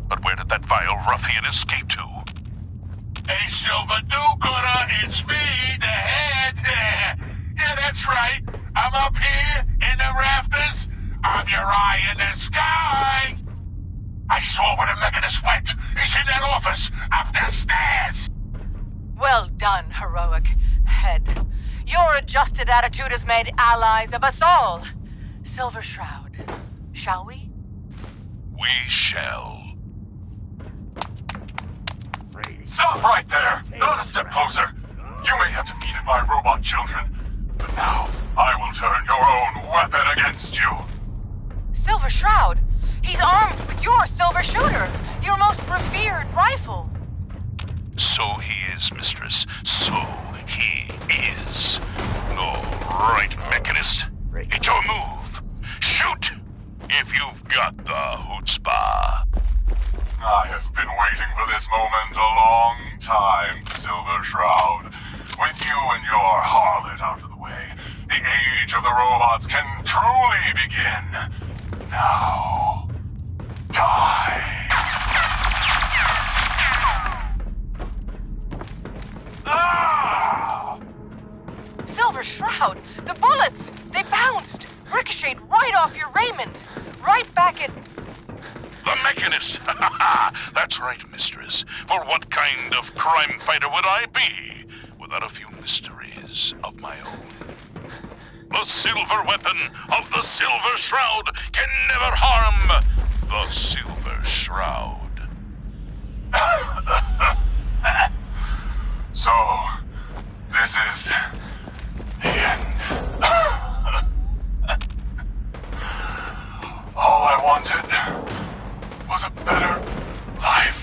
But where did that vile ruffian escape to? Hey, Silver Do-Gooder, it's me, the head. Yeah, that's right. I'm up here in the rafters. I'm your eye in the sky. I saw where the Mechanist went. He's in that office, up the stairs. Well done, heroic head. Your adjusted attitude has made allies of us all. Silver Shroud, shall we? We shall. Stop right there! Not a step closer! You may have defeated my robot children, but now I will turn your own weapon against you. Silver Shroud? He's armed with your silver shooter, your most revered rifle. So he is, mistress. So he is. All right, Mechanist. It's your move. Shoot! If you've got the chutzpah. I have been waiting for this moment a long time, Silver Shroud. With you and your harlot out of the way, the age of the robots can truly begin. Now, die. Ah! Silver Shroud, the bullets! They bounced! Ricocheted right off your raiment! Right back at... The Mechanist! That's right, mistress. For what kind of crime fighter would I be without a few mysteries of my own? The silver weapon of the Silver Shroud can never harm the Silver Shroud. So, this is the end. All I wanted was a better life,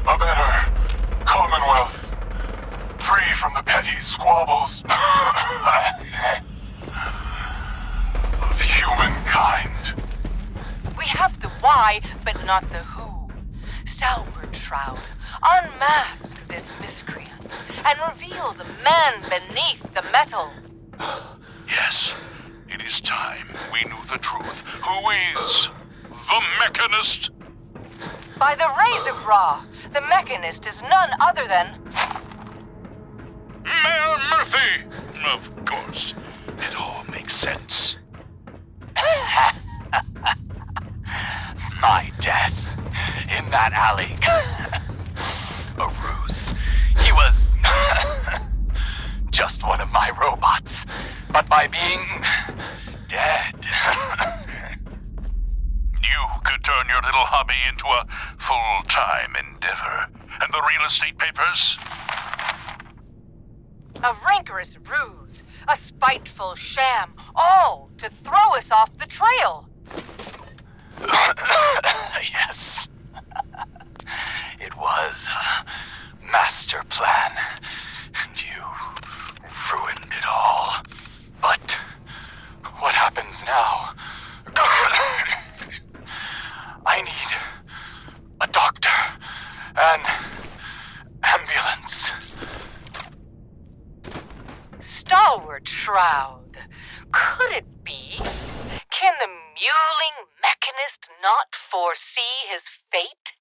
a better Commonwealth, free from the petty squabbles of humankind. We have the why, but not the who. Stalwart Shroud, unmask this miscreant and reveal the man beneath the metal. Yes, it is time we knew the truth. Who is the Mechanist? By the rays of Ra, the Mechanist is none other than... Mayor Murphy! Of course, it all makes sense. My death in that alley. A ruse. He was just one of my robots. But by being dead, you could turn your little hobby into a full-time endeavor. And the real estate papers? A rancorous ruse, a spiteful sham, all to throw us off the trail. Yes. It was a master plan, and you ruined it all. But what happens now? I need a doctor, an ambulance. Stalwart Shroud, could it be? Can the mewling Mechanist not foresee his fate?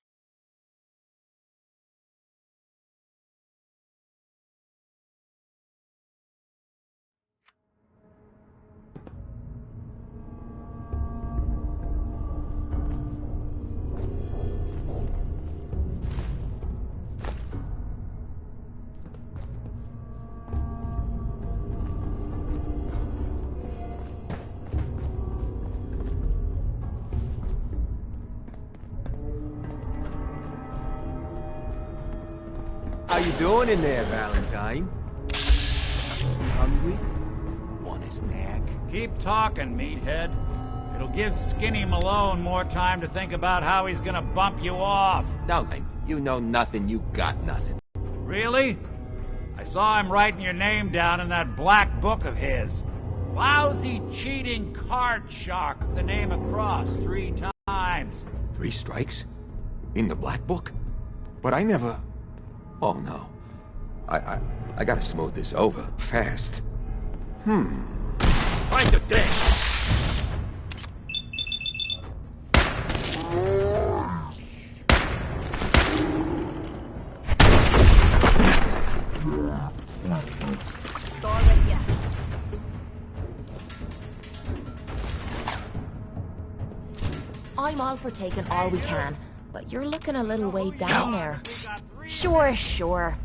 How you doing in there, Valentine? Hungry? Want a snack? Keep talking, meathead. It'll give Skinny Malone more time to think about how he's gonna bump you off. No, you know nothing, you got nothing. Really? I saw him writing your name down in that black book of his. Lousy, cheating card shark with the name across 3 times. 3 strikes? In the black book? But I never... Oh, no. I gotta smooth this over, fast. Find the thing! I'm all for taking all we can, but you're looking a little way down there. Sure, sure.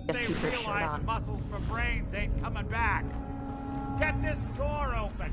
Just keep your shirt on. Muscles for brains ain't coming back. Get this door open.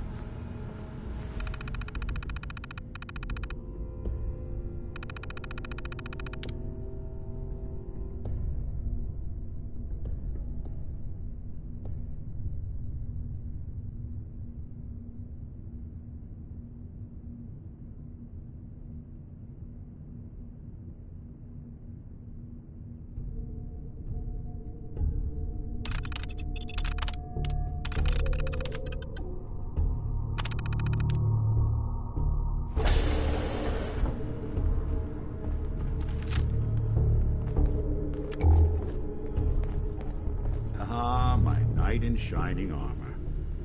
In shining armor.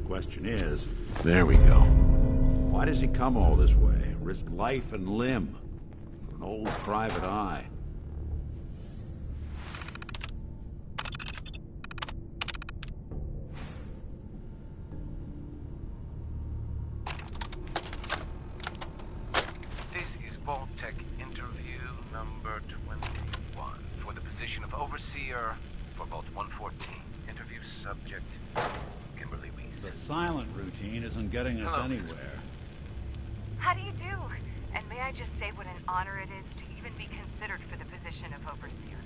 Question is... There we go. Why does he come all this way? Risk life and limb for an old private eye. This is Vault-Tec interview number position of overseer for Vault 114. Interview subject, Kimberly Weiss. The silent routine isn't getting us anywhere. How do you do? And may I just say what an honor it is to even be considered for the position of overseer.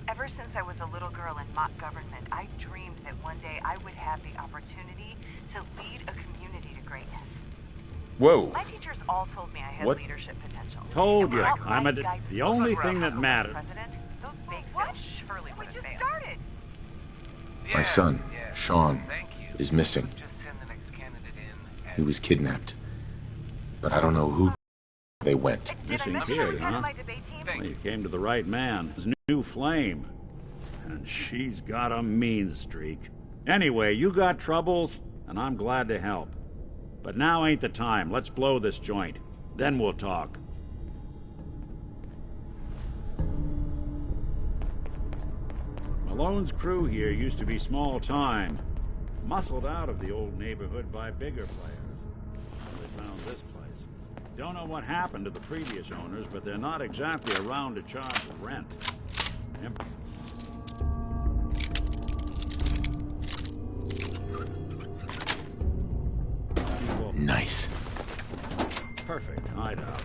Ever since I was a little girl in mock government, I dreamed that one day I would have the opportunity to lead a community to greatness. Whoa. My teachers all told me I had leadership potential. Told you. The only thing that mattered. Those big sales surely would have failed. Started. My son, Sean, is missing. He was kidnapped. But I don't know who they went. Missing kid, huh? Well, you came to the right man. His new flame. And she's got a mean streak. Anyway, you got troubles, and I'm glad to help. But now ain't the time. Let's blow this joint. Then we'll talk. Malone's crew here used to be small time. Muscled out of the old neighborhood by bigger players. Now they found this place. Don't know what happened to the previous owners, but they're not exactly around to charge the rent. Nice. Perfect hideout.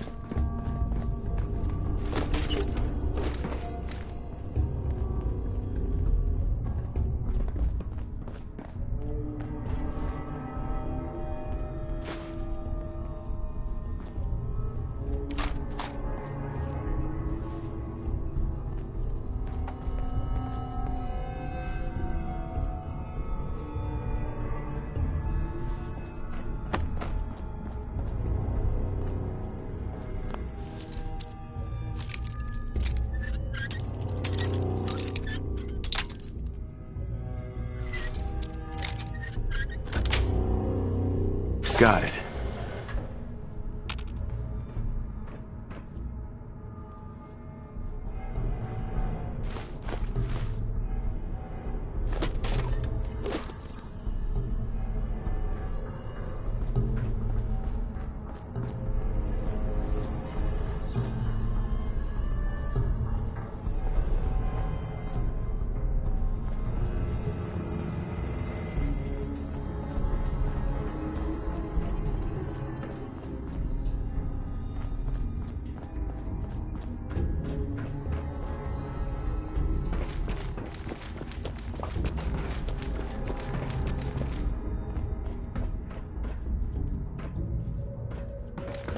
Got it.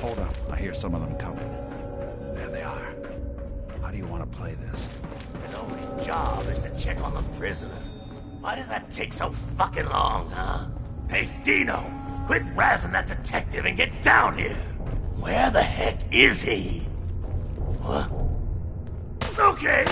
Hold up. I hear some of them coming. There they are. How do you want to play this? His only job is to check on the prisoner. Why does that take so fucking long, huh? Hey, Dino! Quit razzing that detective and get down here! Where the heck is he? What? Okay!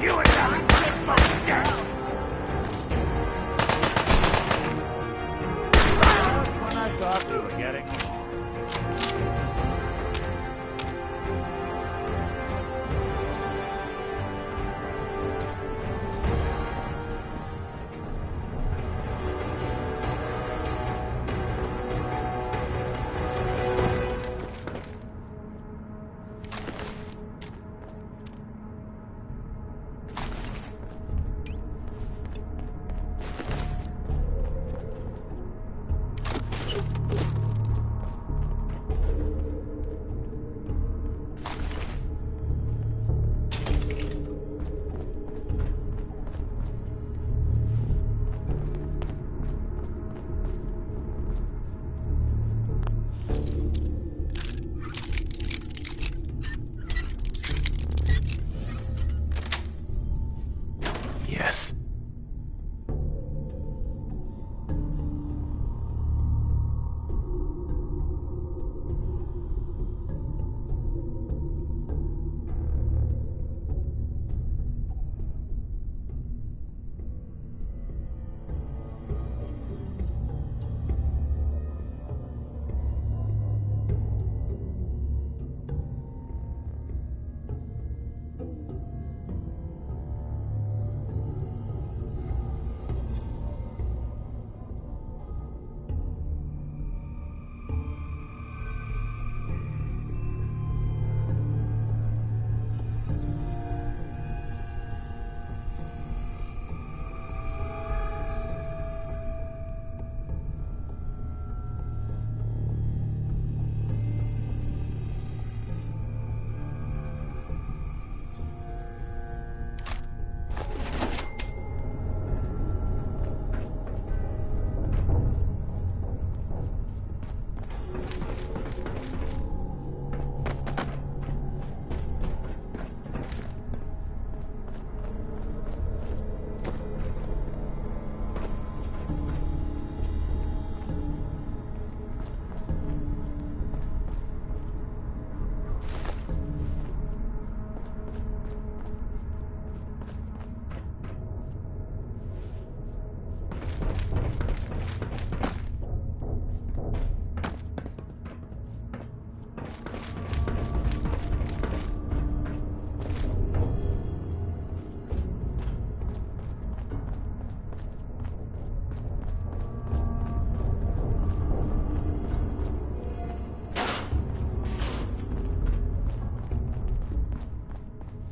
You and that fucking girl!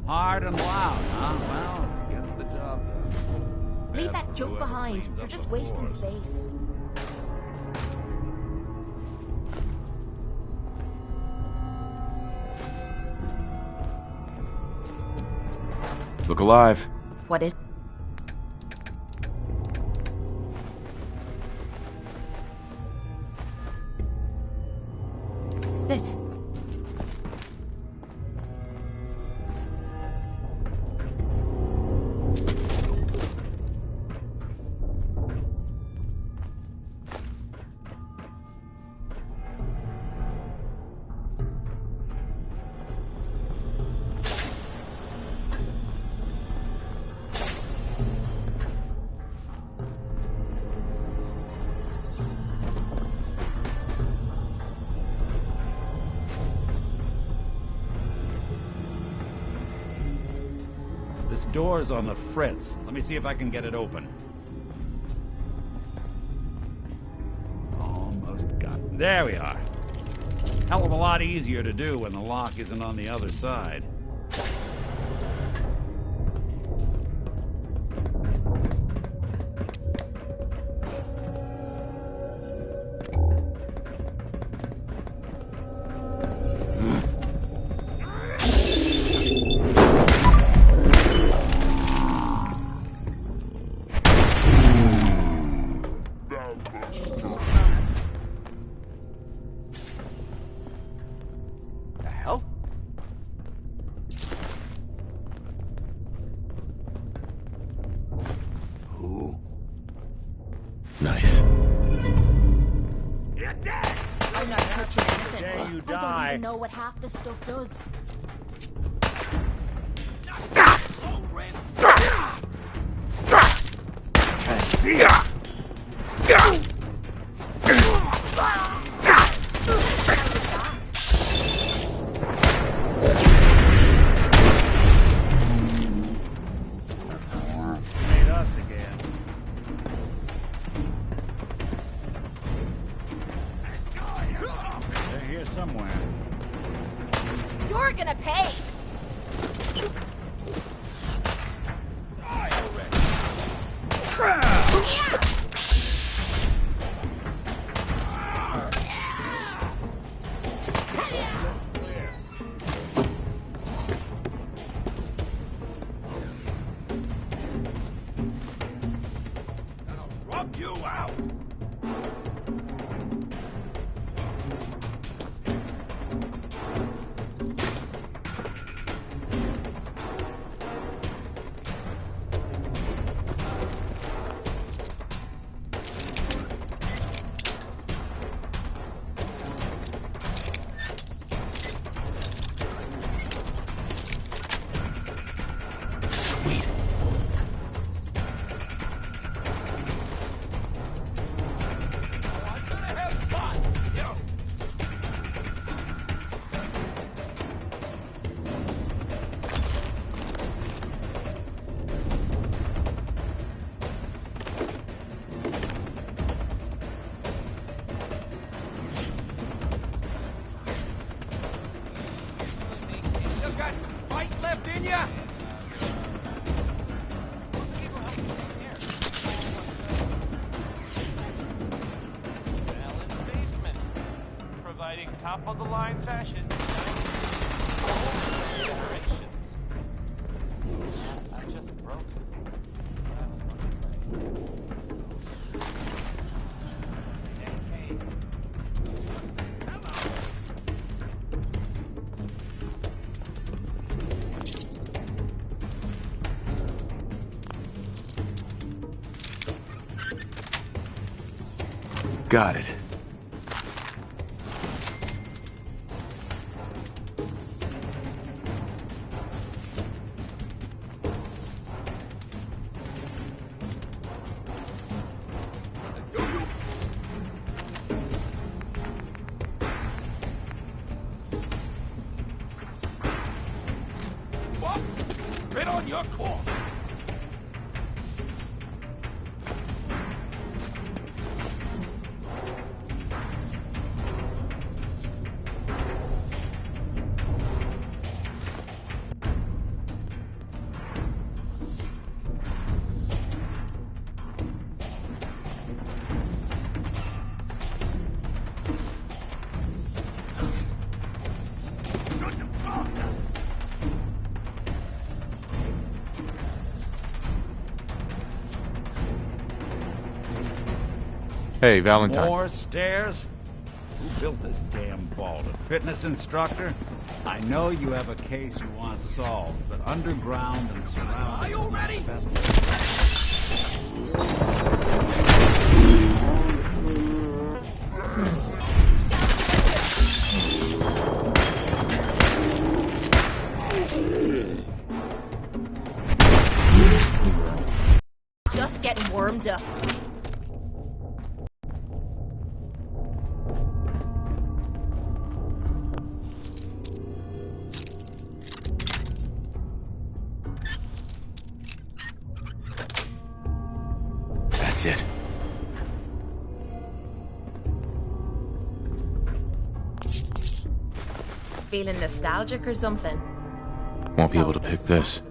Hard and loud, huh? Well, gets the job done. Leave that junk behind. You're just wasting space. Look alive. What is... it? This door's on the fritz. Let me see if I can get it open. Almost got it. There we are. Hell of a lot easier to do when the lock isn't on the other side. Nice. You're dead! I'm not touching anything. There you I don't die. even know what half this stuff does. Made us again. They're here somewhere. You're gonna pay! Rub you out! Sweet. You got some fight left in ya? Alan's basement, providing top-of-the-line fashion. Generations. I just broke it. Got it. your corpse. Hey, Valentine. More stairs? Who built this damn vault? A fitness instructor? I know you have a case you want solved, but underground and surrounded... Are you ready? Just getting warmed up. That's it. Feeling nostalgic or something? Won't be able to pick this.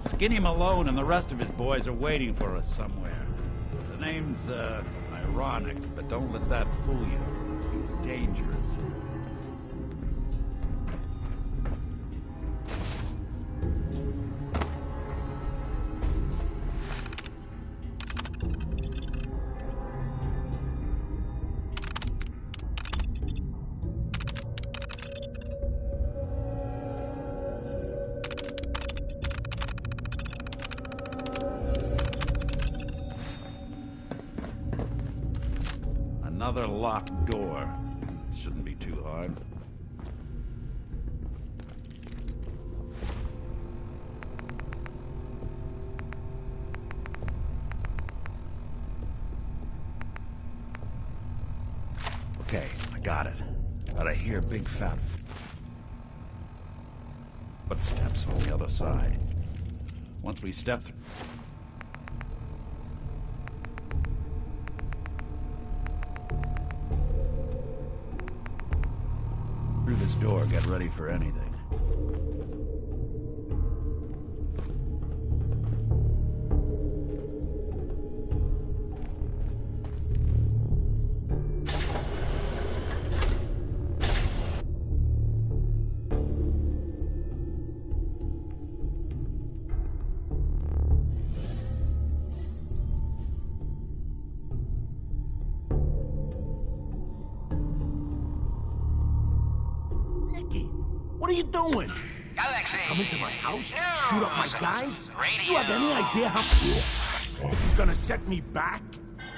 Skinny Malone and the rest of his boys are waiting for us somewhere. The name's, ironic, but don't let that fool you. He's dangerous. Another locked door. Shouldn't be too hard. Okay, I got it. But I hear big fat footsteps on the other side. Once we step through... through this door, get ready for anything. What are you doing? Galaxy. Come into my house? No. Shoot up my guys? Radio. You have any idea how... This is gonna set me back?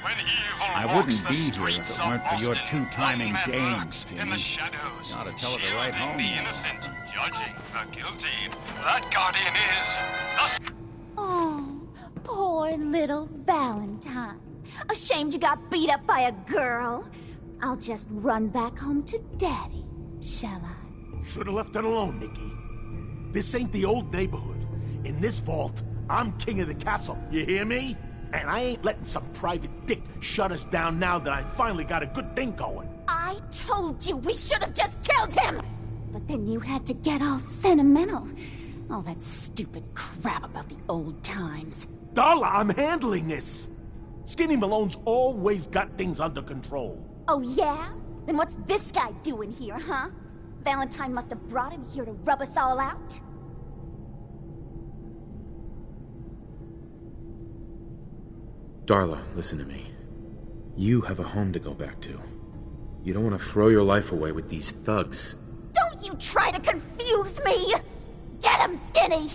When evil I walks wouldn't the be here if streets it weren't for your Boston, two-timing one man dame, lurks Skinny. in the shadows, You ought to tell her to write shielding home the more. innocent, judging the guilty. That guardian is the... Oh, poor little Valentine. Ashamed you got beat up by a girl? I'll just run back home to Daddy, shall I? Should've left it alone, Nikki. This ain't the old neighborhood. In this vault, I'm king of the castle, you hear me? And I ain't letting some private dick shut us down now that I finally got a good thing going. I told you we should have just killed him! But then you had to get all sentimental. All that stupid crap about the old times. Darla, I'm handling this! Skinny Malone's always got things under control. Oh yeah? Then what's this guy doing here, huh? Valentine must have brought him here to rub us all out. Darla, listen to me. You have a home to go back to. You don't want to throw your life away with these thugs. Don't you try to confuse me! Get him, Skinny!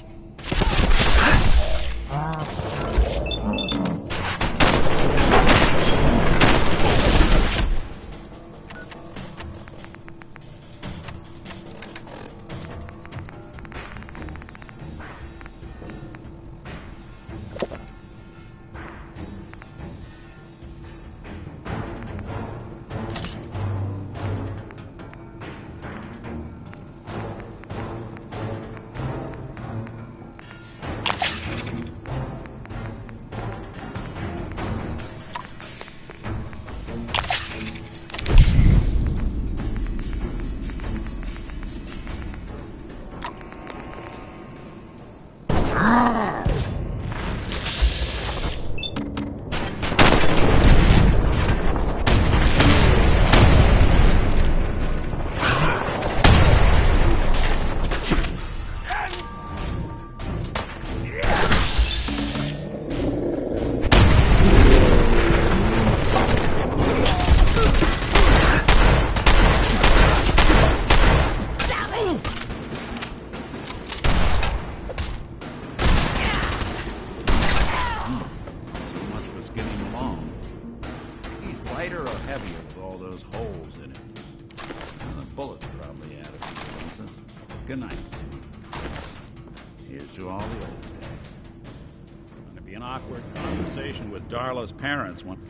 Darla's parents want.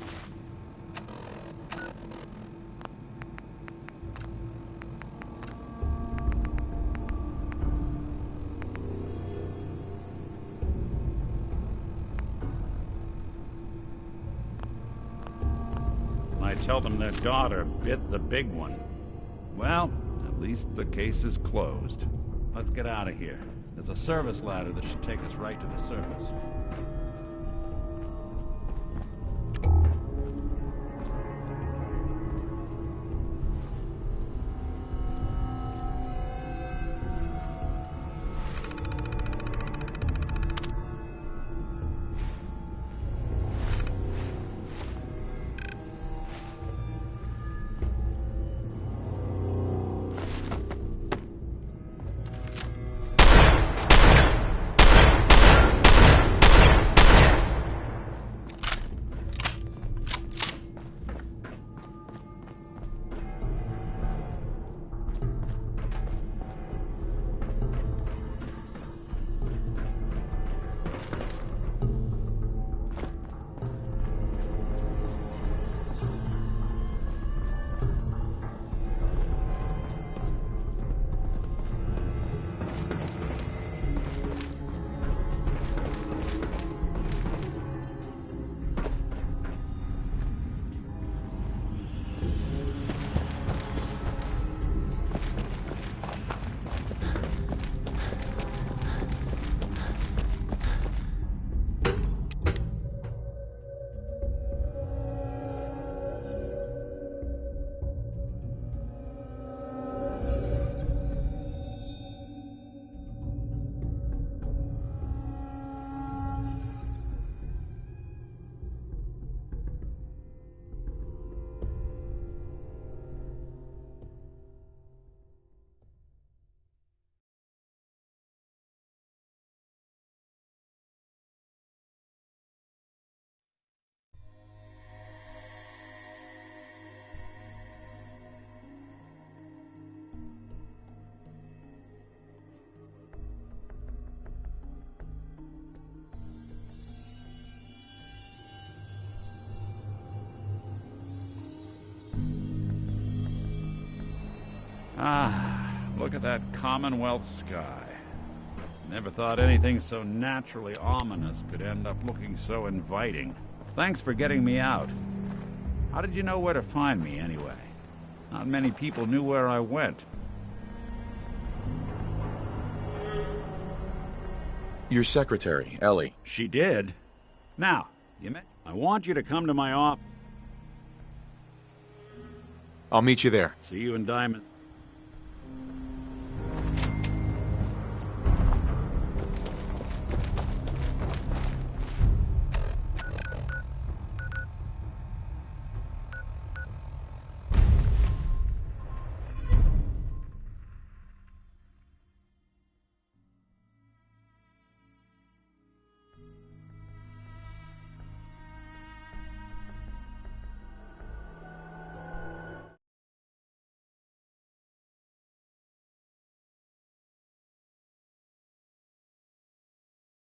I tell them their daughter bit the big one. Well, at least the case is closed. Let's get out of here. There's a service ladder that should take us right to the surface. Ah, look at that Commonwealth sky. Never thought anything so naturally ominous could end up looking so inviting. Thanks for getting me out. How did you know where to find me, anyway? Not many people knew where I went. Your secretary, Ellie. She did? Now, I want you to come to my office. I'll meet you there. See you in Diamond.